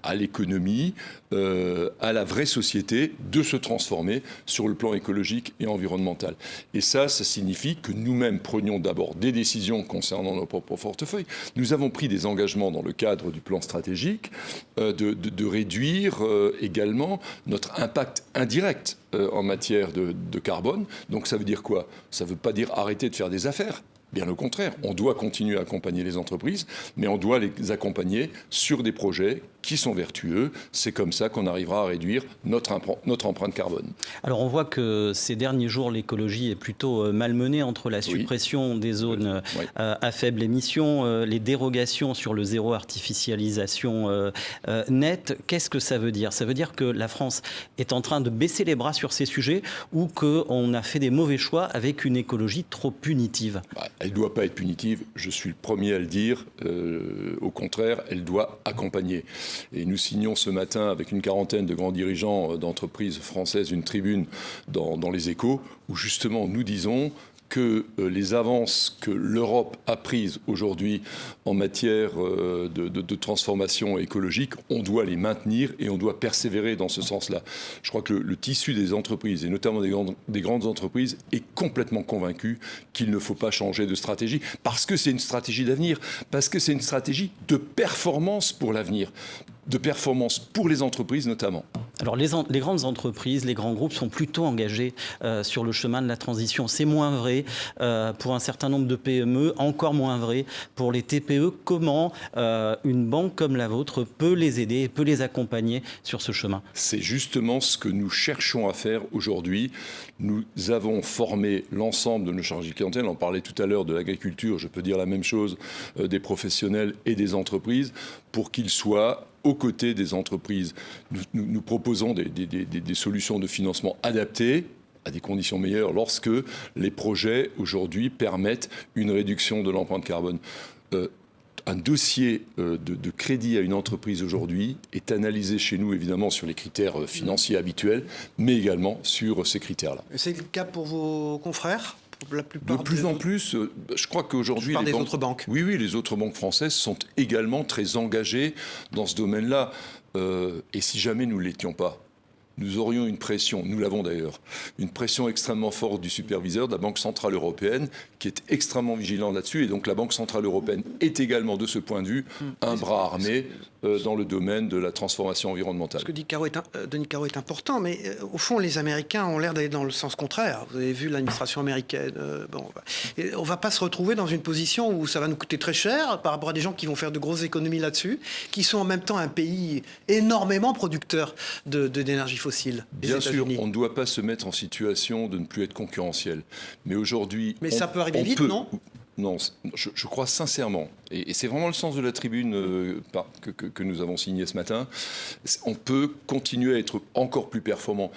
à l'économie, à la vraie société, de se transformer sur le plan écologique et environnemental. Et ça signifie que nous-mêmes prenions d'abord des décisions concernant nos propres portefeuilles. Nous avons pris des engagements dans le cadre du plan stratégique de réduire également notre impact indirect en matière de carbone. Donc ça veut dire quoi ? Ça ne veut pas dire arrêter de faire des affaires. Bien au contraire, on doit continuer à accompagner les entreprises, mais on doit les accompagner sur des projets qui sont vertueux. C'est comme ça qu'on arrivera à réduire notre empreinte carbone. Alors on voit que ces derniers jours, l'écologie est plutôt malmenée entre la suppression des zones à faible émission, les dérogations sur le zéro artificialisation net. Qu'est-ce que ça veut dire ? Ça veut dire que la France est en train de baisser les bras sur ces sujets ou qu'on a fait des mauvais choix avec une écologie trop punitive ? Elle ne doit pas être punitive, je suis le premier à le dire. Au contraire, elle doit accompagner. Et nous signons ce matin avec une quarantaine de grands dirigeants d'entreprises françaises une tribune dans les Échos où justement nous disons que les avances que l'Europe a prises aujourd'hui en matière de transformation écologique, on doit les maintenir et on doit persévérer dans ce sens-là. Je crois que le tissu des entreprises, et notamment des grandes entreprises, est complètement convaincu qu'il ne faut pas changer de stratégie, parce que c'est une stratégie d'avenir, parce que c'est une stratégie de performance pour l'avenir, de performance pour les entreprises notamment. Alors les grandes entreprises, les grands groupes sont plutôt engagés sur le chemin de la transition. C'est moins vrai pour un certain nombre de PME, encore moins vrai pour les TPE. Comment une banque comme la vôtre peut les aider et peut les accompagner sur ce chemin ? C'est justement ce que nous cherchons à faire aujourd'hui. Nous avons formé l'ensemble de nos chargés de clientèle. On parlait tout à l'heure de l'agriculture, je peux dire la même chose des professionnels et des entreprises pour qu'ils soient aux côtés des entreprises. Nous proposons des solutions de financement adaptées à des conditions meilleures lorsque les projets aujourd'hui permettent une réduction de l'empreinte carbone. Un dossier de crédit à une entreprise aujourd'hui est analysé chez nous évidemment sur les critères financiers habituels, mais également sur ces critères-là. C'est le cas pour vos confrères ? La plupart de plus en plus, je crois qu'aujourd'hui... les autres banques. Oui, les autres banques françaises sont également très engagées dans ce domaine-là. Et si jamais nous ne l'étions pas, nous aurions une pression, nous l'avons d'ailleurs, une pression extrêmement forte du superviseur de la Banque Centrale Européenne qui est extrêmement vigilant là-dessus. Et donc la Banque Centrale Européenne est également, de ce point de vue, un bras armé dans le domaine de la transformation environnementale. Ce que dit Denis Caro est important, mais au fond, les Américains ont l'air d'aller dans le sens contraire. Vous avez vu l'administration américaine. On ne va pas se retrouver dans une position où ça va nous coûter très cher par rapport à des gens qui vont faire de grosses économies là-dessus, qui sont en même temps un pays énormément producteur d'énergie fossile. Bien sûr, on ne doit pas se mettre en situation de ne plus être concurrentiel. Mais aujourd'hui... Mais ça peut arriver vite, non ? Non, je crois sincèrement, et c'est vraiment le sens de la tribune que nous avons signée ce matin, on peut continuer à être encore plus performant.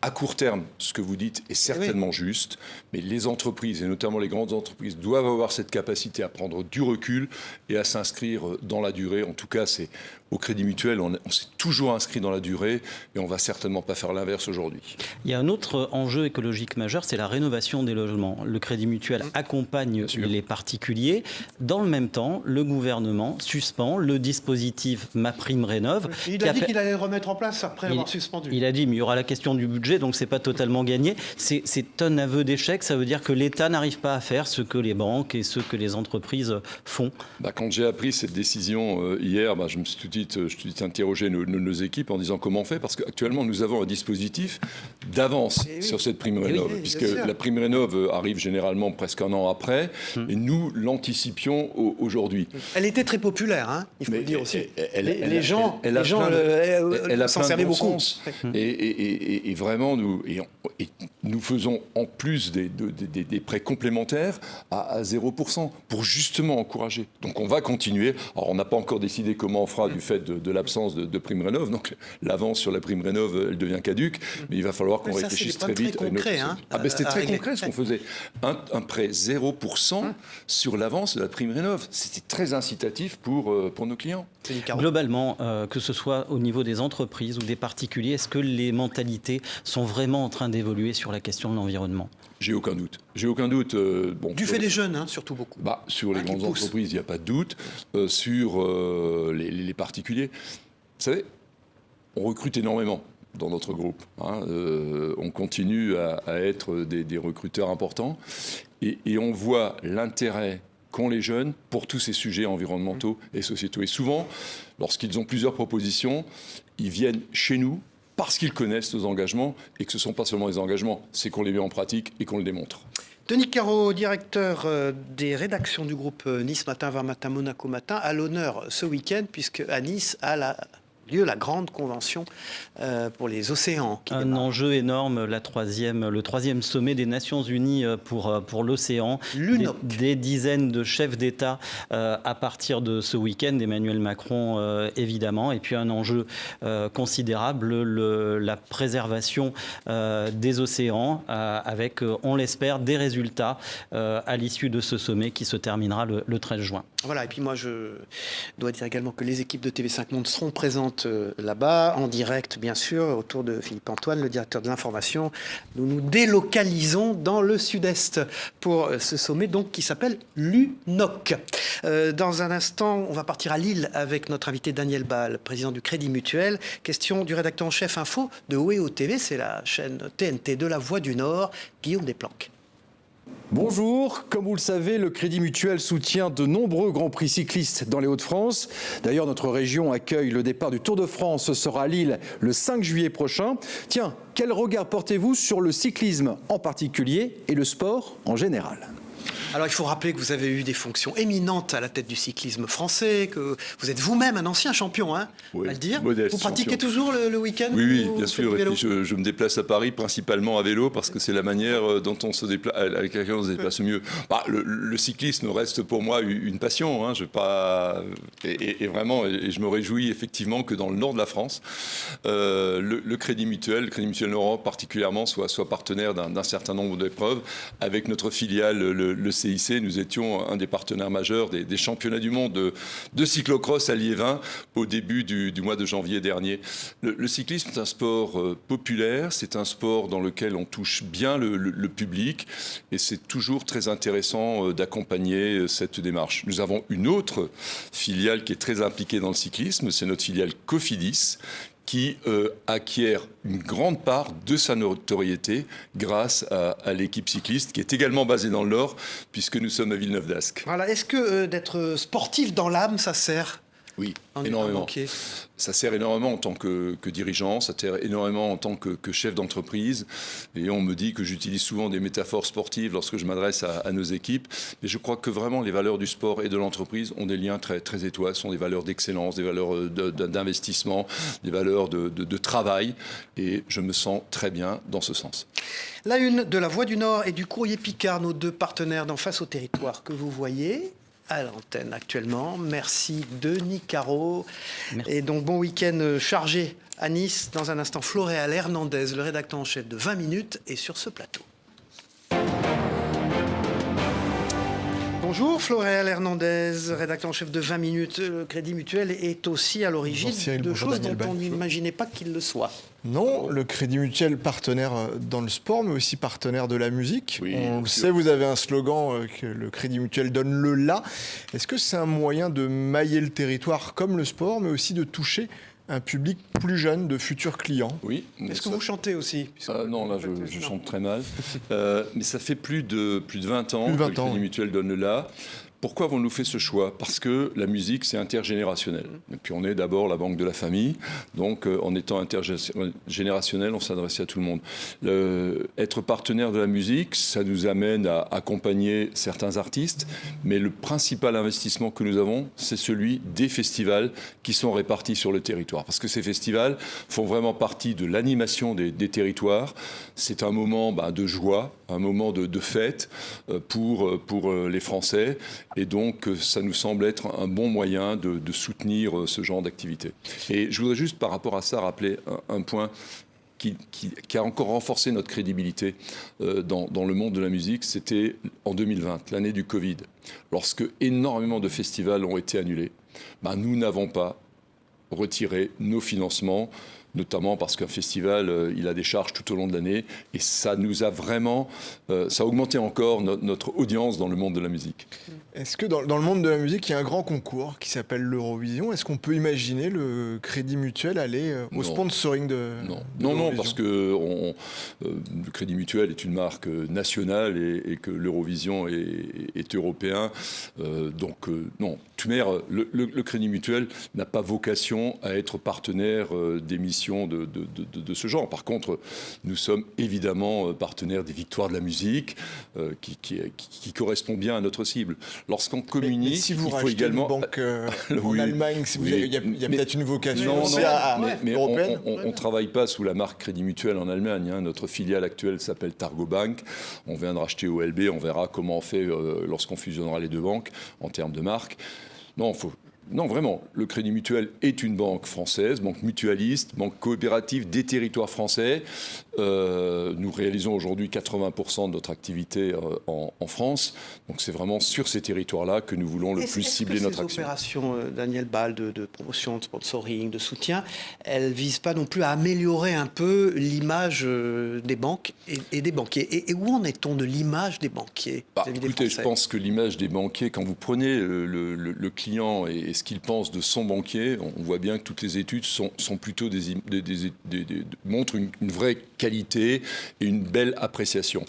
À court terme, ce que vous dites est certainement juste, mais les entreprises, et notamment les grandes entreprises, doivent avoir cette capacité à prendre du recul et à s'inscrire dans la durée. En tout cas, c'est au Crédit Mutuel, on s'est toujours inscrit dans la durée et on ne va certainement pas faire l'inverse aujourd'hui. Il y a un autre enjeu écologique majeur, c'est la rénovation des logements. Le Crédit Mutuel accompagne les particuliers. Dans le même temps, le gouvernement suspend le dispositif MaPrimeRénov'. Il a dit qu'il allait le remettre en place après avoir suspendu. Il a dit, mais il y aura la question du budget, donc c'est pas totalement gagné. C'est un aveu d'échec, ça veut dire que l'État n'arrive pas à faire ce que les banques et ce que les entreprises font. Quand j'ai appris cette décision hier, je me suis dit, vite interroger nos équipes en disant comment on fait, parce qu'actuellement, nous avons un dispositif d'avance sur cette prime rénov, puisque la prime rénov arrive généralement presque un an après, et nous l'anticipions aujourd'hui. Elle était très populaire, hein, il faut le dire aussi. Les gens s'en servaient beaucoup. Et vraiment, nous faisons en plus des prêts complémentaires à 0% pour justement encourager. Donc on va continuer. Alors on n'a pas encore décidé comment on fera du fait de l'absence de prime rénov. Donc l'avance sur la prime rénov, elle devient caduque. Mais il va falloir qu'on réfléchisse très vite. C'était très concret ce qu'on faisait. Un prêt 0% sur l'avance de la prime rénov. C'était très incitatif pour nos clients. Globalement, que ce soit au niveau des entreprises ou des particuliers, est-ce que les mentalités sont vraiment en train d'évoluer sur la question de l'environnement ? J'ai aucun doute. Du fait des jeunes, hein, surtout beaucoup. Sur les grandes entreprises, il n'y a pas de doute. Sur les particuliers, vous savez, on recrute énormément dans notre groupe. On continue à être des recruteurs importants. Et on voit l'intérêt qu'ont les jeunes pour tous ces sujets environnementaux et sociétaux. Et souvent, lorsqu'ils ont plusieurs propositions, ils viennent chez nous parce qu'ils connaissent nos engagements et que ce ne sont pas seulement des engagements, c'est qu'on les met en pratique et qu'on le démontre. Denis Caro, directeur des rédactions du groupe Nice Matin, Var Matin, Monaco Matin, à l'honneur ce week-end, puisque à Nice a lieu la grande convention pour les océans. Un enjeu énorme, le troisième sommet des Nations Unies pour l'océan. Des dizaines de chefs d'État à partir de ce week-end, Emmanuel Macron évidemment, et puis un enjeu considérable, la préservation des océans, avec, on l'espère, des résultats à l'issue de ce sommet qui se terminera le 13 juin. Voilà, et puis moi je dois dire également que les équipes de TV5 Monde seront présentes là-bas, en direct bien sûr, autour de Philippe Antoine, le directeur de l'information. Nous nous délocalisons dans le sud-est pour ce sommet donc qui s'appelle l'UNOC. Dans un instant, on va partir à Lille avec notre invité Daniel Bal, président du Crédit Mutuel. Question du rédacteur en chef info de OEO TV, c'est la chaîne TNT de la Voix du Nord, Guillaume Desplanques. Bonjour, comme vous le savez, le Crédit Mutuel soutient de nombreux grands prix cyclistes dans les Hauts-de-France. D'ailleurs, notre région accueille le départ du Tour de France, ce sera à Lille le 5 juillet prochain. Tiens, quel regard portez-vous sur le cyclisme en particulier et le sport en général ? Alors, il faut rappeler que vous avez eu des fonctions éminentes à la tête du cyclisme français, que vous êtes vous-même un ancien champion, hein, oui, à le dire. Modeste, vous pratiquez champion. toujours le week-end ? Oui, bien sûr. Et puis je me déplace à Paris principalement à vélo parce que c'est la manière dont on se déplace, avec laquelle on se déplace mieux. Le cyclisme reste pour moi une passion. Hein, et vraiment, je me réjouis effectivement que dans le nord de la France, le Crédit Mutuel Nord particulièrement, soit partenaire d'un certain nombre d'épreuves. Avec notre filiale, le CIC, nous étions un des partenaires majeurs des championnats du monde de cyclocross à Liévin au début du mois de janvier dernier. Le cyclisme est un sport populaire, c'est un sport dans lequel on touche bien le public et c'est toujours très intéressant d'accompagner cette démarche. Nous avons une autre filiale qui est très impliquée dans le cyclisme, c'est notre filiale Cofidis, qui acquiert une grande part de sa notoriété grâce à l'équipe cycliste qui est également basée dans le Nord puisque nous sommes à Villeneuve-d'Ascq. Voilà, est-ce que d'être sportif dans l'âme, ça sert ? Oui, énormément. Ça sert énormément en tant que dirigeant, ça sert énormément en tant que chef d'entreprise. Et on me dit que j'utilise souvent des métaphores sportives lorsque je m'adresse à nos équipes. Mais je crois que vraiment les valeurs du sport et de l'entreprise ont des liens très, très étroits. Ce sont des valeurs d'excellence, des valeurs d'investissement, des valeurs de travail. Et je me sens très bien dans ce sens. La une de la Voix du Nord et du Courrier Picard, nos deux partenaires d'En Face au Territoire que vous voyez à l'antenne actuellement. Merci Denis Caro. Merci. Et donc bon week-end chargé à Nice. Dans un instant, Floréal Hernandez, le rédacteur en chef de 20 minutes, est sur ce plateau. Bonjour Floréal Hernandez, rédacteur en chef de 20 minutes. Le Crédit Mutuel est aussi à l'origine de choses dont on n'imaginait pas qu'il le soit. Non, le Crédit Mutuel partenaire dans le sport, mais aussi partenaire de la musique. Oui, on le sait, vous avez un slogan que le Crédit Mutuel donne le là. Est-ce que c'est un moyen de mailler le territoire comme le sport, mais aussi de toucher un public plus jeune, de futurs clients? Oui. Est-ce que vous chantez aussi? Non, là, je chante très mal. Mais ça fait plus de 20 ans que le Crédit Mutuel donne le là. Pourquoi avons-nous fait ce choix? Parce que la musique, c'est intergénérationnel. Et puis on est d'abord la banque de la famille, donc en étant intergénérationnel, on s'adressait à tout le monde. Être partenaire de la musique, ça nous amène à accompagner certains artistes, mais le principal investissement que nous avons, c'est celui des festivals qui sont répartis sur le territoire. Parce que ces festivals font vraiment partie de l'animation des territoires. C'est un moment de joie, un moment de fête pour les Français. Et donc, ça nous semble être un bon moyen de soutenir ce genre d'activité. Et je voudrais juste, par rapport à ça, rappeler un point qui a encore renforcé notre crédibilité dans le monde de la musique. C'était en 2020, l'année du Covid, lorsque énormément de festivals ont été annulés. Nous n'avons pas retiré nos financements, notamment parce qu'un festival, il a des charges tout au long de l'année, et ça nous a vraiment, ça a augmenté encore notre audience dans le monde de la musique. Est-ce que dans le monde de la musique, il y a un grand concours qui s'appelle l'Eurovision? Est-ce qu'on peut imaginer le Crédit Mutuel aller au sponsoring de Non, parce que le Crédit Mutuel est une marque nationale et que l'Eurovision est européen. Non, le Crédit Mutuel n'a pas vocation à être partenaire d'émissions de ce genre. Par contre, nous sommes évidemment partenaires des Victoires de la musique, qui correspond bien à notre cible. Lorsqu'on communique, mais si vous il faut également une banque en Allemagne, il y a peut-être une vocation européenne. On ne travaille pas sous la marque Crédit Mutuel en Allemagne. Notre filiale actuelle s'appelle Targo Bank. On vient de racheter OLB. On verra comment on fait lorsqu'on fusionnera les deux banques en termes de marque. Non, vraiment, le Crédit Mutuel est une banque française, banque mutualiste, banque coopérative des territoires français. Nous réalisons aujourd'hui 80% de notre activité en France. Donc c'est vraiment sur ces territoires-là que nous voulons le plus cibler notre action. Ces opérations, Daniel Bal, de promotion, de sponsoring, de soutien, elles ne visent pas non plus à améliorer un peu l'image des banques et des banquiers. Et où en est-on de l'image des banquiers vis-à-vis des Français? Je pense que l'image des banquiers, quand vous prenez le client et ce qu'il pense de son banquier, on voit bien que toutes les études sont plutôt montrent une vraie qualité et une belle appréciation.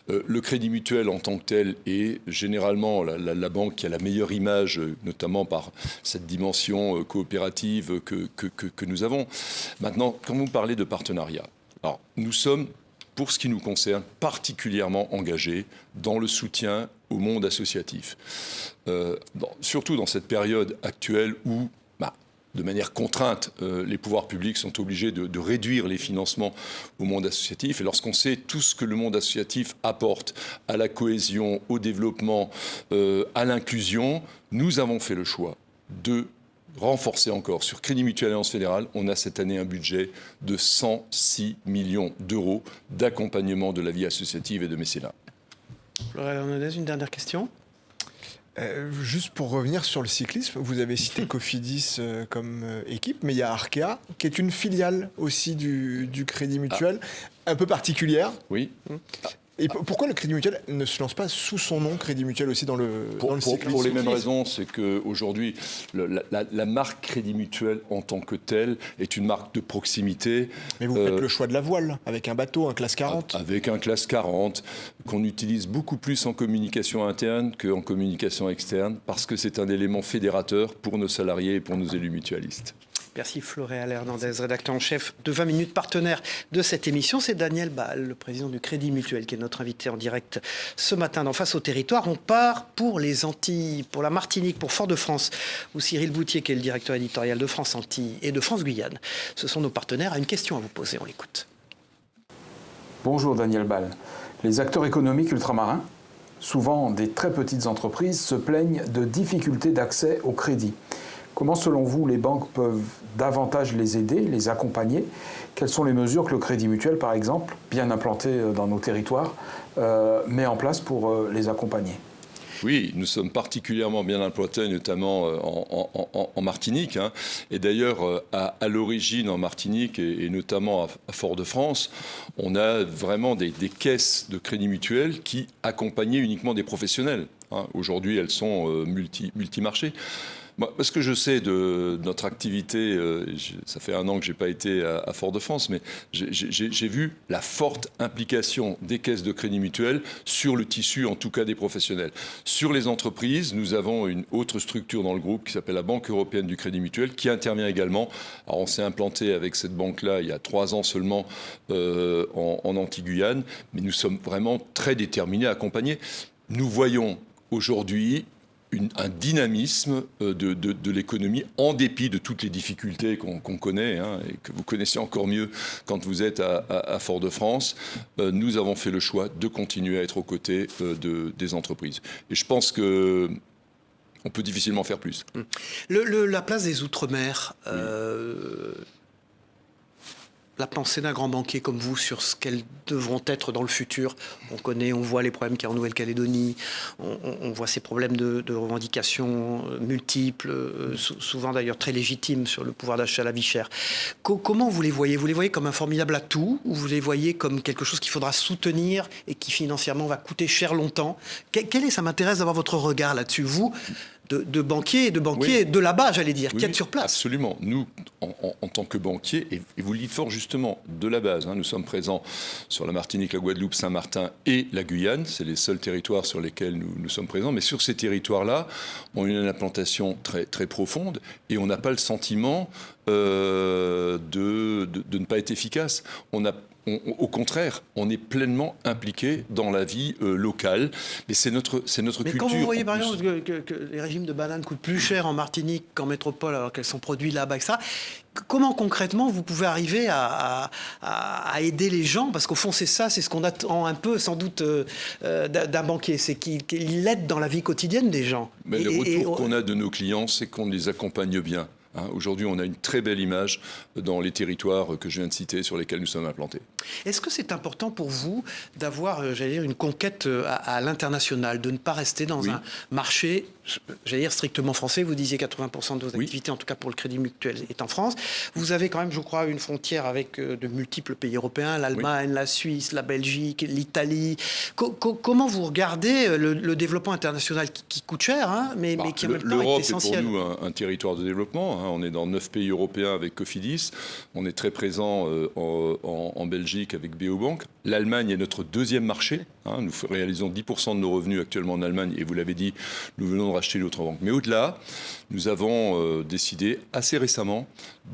Le Crédit Mutuel en tant que tel est généralement la banque qui a la meilleure image, notamment par cette dimension coopérative que nous avons. Maintenant, quand vous parlez de partenariat, alors nous sommes, pour ce qui nous concerne, particulièrement engagés dans le soutien au monde associatif. Surtout dans cette période actuelle où, de manière contrainte, les pouvoirs publics sont obligés de réduire les financements au monde associatif. Et lorsqu'on sait tout ce que le monde associatif apporte à la cohésion, au développement, à l'inclusion, nous avons fait le choix de renforcer encore. Sur Crédit Mutuel Alliance Fédérale, on a cette année un budget de 106 millions d'euros d'accompagnement de la vie associative et de mécénat. Florent Hernandez, une dernière question. Juste pour revenir sur le cyclisme, vous avez cité Cofidis comme équipe, mais il y a Arkea, qui est une filiale aussi du Crédit Mutuel, un peu particulière. Oui. Et pourquoi le Crédit Mutuel ne se lance pas sous son nom Crédit Mutuel aussi dans le cyclisme? Pour les mêmes raisons, c'est qu'aujourd'hui, la marque Crédit Mutuel en tant que telle est une marque de proximité. Mais vous faites le choix de la voile, avec un bateau, un classe 40. Avec un classe 40, qu'on utilise beaucoup plus en communication interne qu'en communication externe, parce que c'est un élément fédérateur pour nos salariés et pour nos élus mutualistes. Merci Florent Hernandez, rédacteur en chef de 20 minutes, partenaire de cette émission. C'est Daniel Bal, le président du Crédit Mutuel, qui est notre invité en direct ce matin dans Face au territoire. On part pour les Antilles, pour la Martinique, pour Fort-de-France, où Cyril Boutier, qui est le directeur éditorial de France Antilles et de France Guyane. Ce sont nos partenaires. A une question à vous poser, on l'écoute. Bonjour Daniel Bal. Les acteurs économiques ultramarins, souvent des très petites entreprises, se plaignent de difficultés d'accès au crédit. Comment, selon vous, les banques peuvent davantage les aider, les accompagner? Quelles sont les mesures que le Crédit Mutuel, par exemple, bien implanté dans nos territoires, met en place pour les accompagner? Oui, nous sommes particulièrement bien implantés, notamment en Martinique. Et d'ailleurs, à l'origine, en Martinique, et notamment à Fort-de-France, on a vraiment des caisses de Crédit Mutuel qui accompagnaient uniquement des professionnels. Aujourd'hui, elles sont multimarchés. Parce que je sais de notre activité, ça fait 1 an que je n'ai pas été à Fort-de-France, mais j'ai vu la forte implication des caisses de crédit mutuel sur le tissu, en tout cas des professionnels. Sur les entreprises, nous avons une autre structure dans le groupe qui s'appelle la Banque européenne du crédit mutuel, qui intervient également. Alors on s'est implanté avec cette banque-là il y a 3 ans seulement en Antilles-Guyane, mais nous sommes vraiment très déterminés à accompagner. Nous voyons aujourd'hui un dynamisme de l'économie en dépit de toutes les difficultés qu'on connaît et que vous connaissez encore mieux quand vous êtes à Fort-de-France. Nous avons fait le choix de continuer à être aux côtés des entreprises. Et je pense que on peut difficilement faire plus. La place des Outre-mer, la pensée d'un grand banquier comme vous sur ce qu'elles devront être dans le futur. On voit les problèmes qu'il y a en Nouvelle-Calédonie, on voit ces problèmes de revendications multiples, souvent d'ailleurs très légitimes sur le pouvoir d'achat, la vie chère. Comment vous les voyez ? Vous les voyez comme un formidable atout ou vous les voyez comme quelque chose qu'il faudra soutenir et qui financièrement va coûter cher longtemps ? Ça m'intéresse d'avoir votre regard là-dessus, vous de banquiers oui. De là-bas, j'allais dire, qui êtes sur place. Absolument. Nous, en tant que banquiers, et vous le dites fort justement, de la base, nous sommes présents sur la Martinique, la Guadeloupe, Saint-Martin et la Guyane. C'est les seuls territoires sur lesquels nous sommes présents. Mais sur ces territoires-là, on a une implantation très, très profonde et on n'a pas le sentiment de ne pas être efficace. Au contraire, on est pleinement impliqué dans la vie locale. Mais c'est notre culture. Mais quand vous voyez par exemple que les régimes de bananes coûtent plus cher en Martinique qu'en métropole alors qu'elles sont produites là-bas, etc., comment concrètement vous pouvez arriver à aider les gens ? Parce qu'au fond, c'est ce qu'on attend un peu sans doute d'un banquier, c'est qu'il aide dans la vie quotidienne des gens. Mais le retour qu'on a de nos clients, c'est qu'on les accompagne bien. Aujourd'hui, on a une très belle image dans les territoires que je viens de citer sur lesquels nous sommes implantés. Est-ce que c'est important pour vous d'avoir, une conquête à l'international, de ne pas rester dans un marché, strictement français ? Vous disiez 80% de vos activités, en tout cas pour le Crédit Mutuel, est en France. Vous avez quand même, je crois, une frontière avec de multiples pays européens, l'Allemagne, la Suisse, la Belgique, l'Italie. Comment vous regardez le développement international qui coûte cher, mais qui en même temps est essentiel ? L'Europe est pour nous un territoire de développement. On est dans 9 pays européens avec Cofidis. On est très présent en Belgique avec Beobank. L'Allemagne est notre deuxième marché. Nous réalisons 10% de nos revenus actuellement en Allemagne. Et vous l'avez dit, nous venons de racheter l'autre banque. Mais au-delà, nous avons décidé assez récemment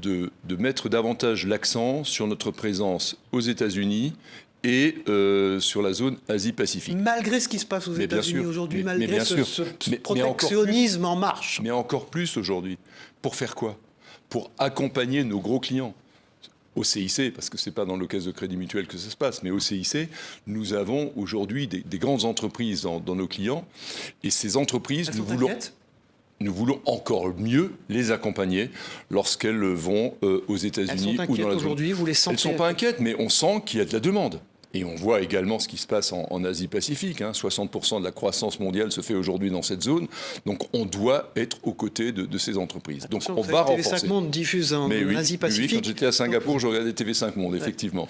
de mettre davantage l'accent sur notre présence aux États-Unis et sur la zone Asie-Pacifique. Malgré ce qui se passe aux États-Unis aujourd'hui, malgré ce protectionnisme en marche. Mais encore plus aujourd'hui. Pour faire quoi ? Pour accompagner nos gros clients. Au CIC, parce que ce n'est pas dans le caisse de crédit mutuel que ça se passe, mais au CIC, nous avons aujourd'hui des grandes entreprises dans nos clients. Et ces entreprises, nous voulons encore mieux les accompagner lorsqu'elles vont aux États-Unis ou dans la zone. Aujourd'hui, vous les sentez ? Elles ne sont pas inquiètes, mais on sent qu'il y a de la demande. Et on voit également ce qui se passe en Asie-Pacifique. 60% de la croissance mondiale se fait aujourd'hui dans cette zone. Donc on doit être aux côtés de ces entreprises. Donc on va renforcer. TV5 Monde diffuse en Asie-Pacifique. Oui, quand j'étais à Singapour, je regardais TV5 Monde, effectivement.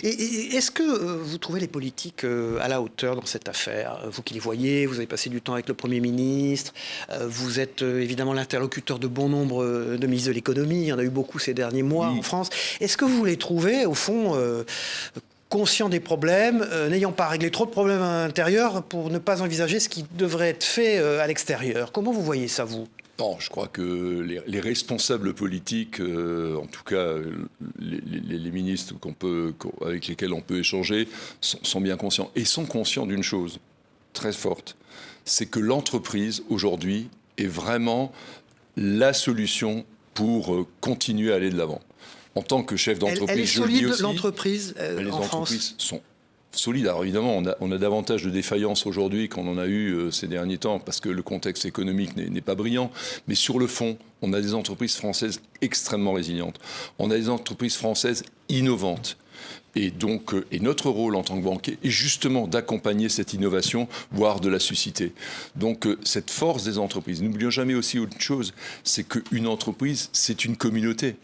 Et est-ce que vous trouvez les politiques à la hauteur dans cette affaire ? Vous qui les voyez, vous avez passé du temps avec le Premier ministre, vous êtes évidemment l'interlocuteur de bon nombre de ministres de l'économie, il y en a eu beaucoup ces derniers mois en France. Est-ce que vous les trouvez, au fond, conscients des problèmes, n'ayant pas réglé trop de problèmes à l'intérieur pour ne pas envisager ce qui devrait être fait à l'extérieur ? Comment vous voyez ça, vous ? Non, je crois que les responsables politiques, en tout cas les ministres avec lesquels on peut échanger, sont bien conscients. Et sont conscients d'une chose très forte, c'est que l'entreprise, aujourd'hui, est vraiment la solution pour continuer à aller de l'avant. En tant que chef d'entreprise, elle est solide, je le dis aussi, l'entreprise les en France. entreprises sont solides. Alors évidemment, on a davantage de défaillances aujourd'hui qu'on en a eu ces derniers temps parce que le contexte économique n'est pas brillant. Mais sur le fond, on a des entreprises françaises extrêmement résilientes. On a des entreprises françaises innovantes. Et donc, notre rôle en tant que banquier est justement d'accompagner cette innovation, voire de la susciter. Donc, cette force des entreprises. N'oublions jamais aussi autre chose, c'est qu'une entreprise, c'est une communauté.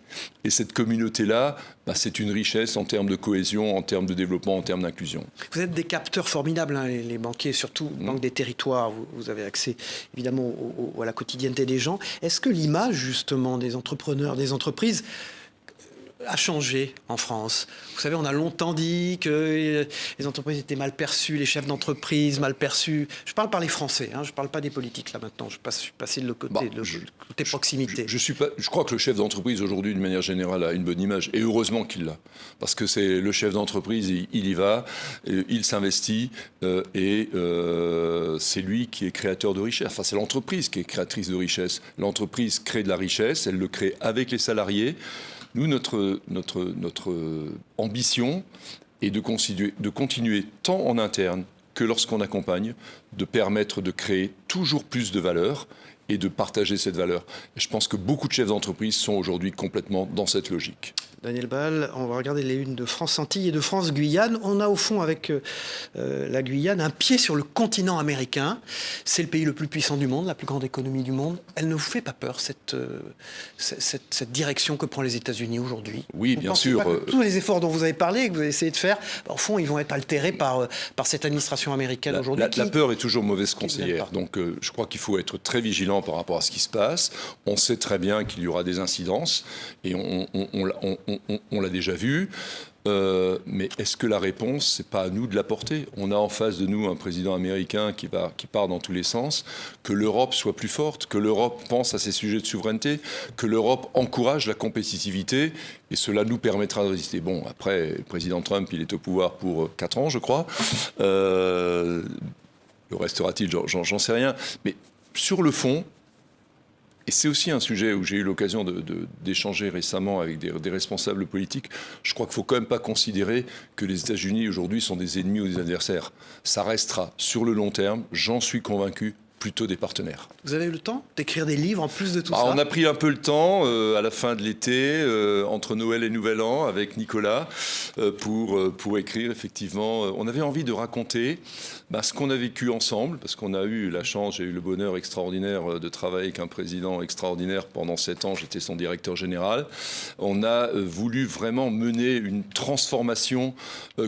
Et cette communauté-là, c'est une richesse en termes de cohésion, en termes de développement, en termes d'inclusion. Vous êtes des capteurs formidables, hein, les banquiers, surtout Banque des Territoires. Vous avez accès évidemment à la quotidienneté des gens. Est-ce que l'image justement des entrepreneurs, des entreprises a changé en France? Vous savez, on a longtemps dit que les entreprises étaient mal perçues, les chefs d'entreprise mal perçus. Je parle par les Français, hein, je ne parle pas des politiques là maintenant. Je suis passé de l'autre côté, côté proximité. Je crois que le chef d'entreprise aujourd'hui, d'une manière générale, a une bonne image. Et heureusement qu'il l'a. Parce que c'est le chef d'entreprise, il y va, il s'investit et c'est lui qui est créateur de richesse. Enfin, c'est l'entreprise qui est créatrice de richesse. L'entreprise crée de la richesse, elle le crée avec les salariés. Nous, notre ambition est de continuer tant en interne que lorsqu'on accompagne, de permettre de créer toujours plus de valeur et de partager cette valeur. Et je pense que beaucoup de chefs d'entreprise sont aujourd'hui complètement dans cette logique. Daniel Bal, on va regarder les unes de France Antilles et de France Guyane. On a au fond avec la Guyane un pied sur le continent américain. C'est le pays le plus puissant du monde, la plus grande économie du monde. Elle ne vous fait pas peur, cette direction que prend les États-Unis aujourd'hui? Oui, bien sûr. Tous les efforts dont vous avez parlé, que vous avez essayé de faire, au fond, ils vont être altérés par cette administration américaine aujourd'hui. La peur est toujours mauvaise conseillère. Donc je crois qu'il faut être très vigilant par rapport à ce qui se passe. On sait très bien qu'il y aura des incidences et on l'a déjà vu. Mais est-ce que la réponse, c'est pas à nous de l'apporter? On a en face de nous un président américain qui part dans tous les sens. Que l'Europe soit plus forte, que l'Europe pense à ses sujets de souveraineté, que l'Europe encourage la compétitivité, et cela nous permettra de résister. Bon, après, le président Trump, il est au pouvoir pour 4 ans, je crois. Le restera-t-il? J'en sais rien. Mais sur le fond, et c'est aussi un sujet où j'ai eu l'occasion d'échanger récemment avec des responsables politiques. Je crois qu'il ne faut quand même pas considérer que les États-Unis aujourd'hui sont des ennemis ou des adversaires. Ça restera sur le long terme, j'en suis convaincu, plutôt des partenaires. Vous avez eu le temps d'écrire des livres en plus de tout ça? On a pris un peu le temps à la fin de l'été, entre Noël et Nouvel An, avec Nicolas, pour écrire effectivement. On avait envie de raconter ce qu'on a vécu ensemble, parce qu'on a eu la chance, j'ai eu le bonheur extraordinaire de travailler avec un président extraordinaire pendant 7 ans, j'étais son directeur général. On a voulu vraiment mener une transformation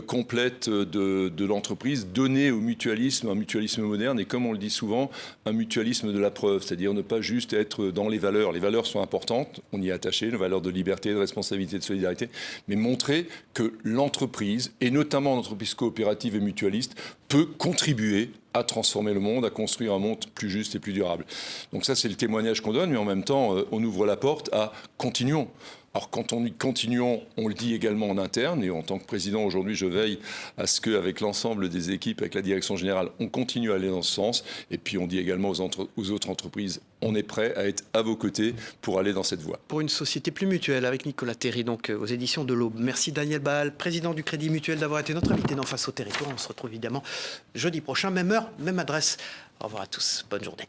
complète de l'entreprise, donner au mutualisme un mutualisme moderne, et comme on le dit souvent, un mutualisme de la preuve, c'est-à-dire ne pas juste être dans les valeurs. Les valeurs sont importantes, on y est attaché, les valeurs de liberté, de responsabilité, de solidarité, mais montrer que l'entreprise, et notamment l'entreprise coopérative et mutualiste, peut contribuer à transformer le monde, à construire un monde plus juste et plus durable. Donc ça, c'est le témoignage qu'on donne, mais en même temps, on ouvre la porte à continuons. Alors quand on dit continuons, on le dit également en interne, et en tant que président aujourd'hui, je veille à ce qu'avec l'ensemble des équipes, avec la direction générale, on continue à aller dans ce sens. Et puis on dit également aux autres entreprises, on est prêt à être à vos côtés pour aller dans cette voie. Pour une société plus mutuelle, avec Nicolas Terry, donc aux éditions de l'Aube. Merci Daniel Bal, président du Crédit Mutuel, d'avoir été notre invité dans Face au Territoire. On se retrouve évidemment jeudi prochain, même heure, même adresse. Au revoir à tous, bonne journée.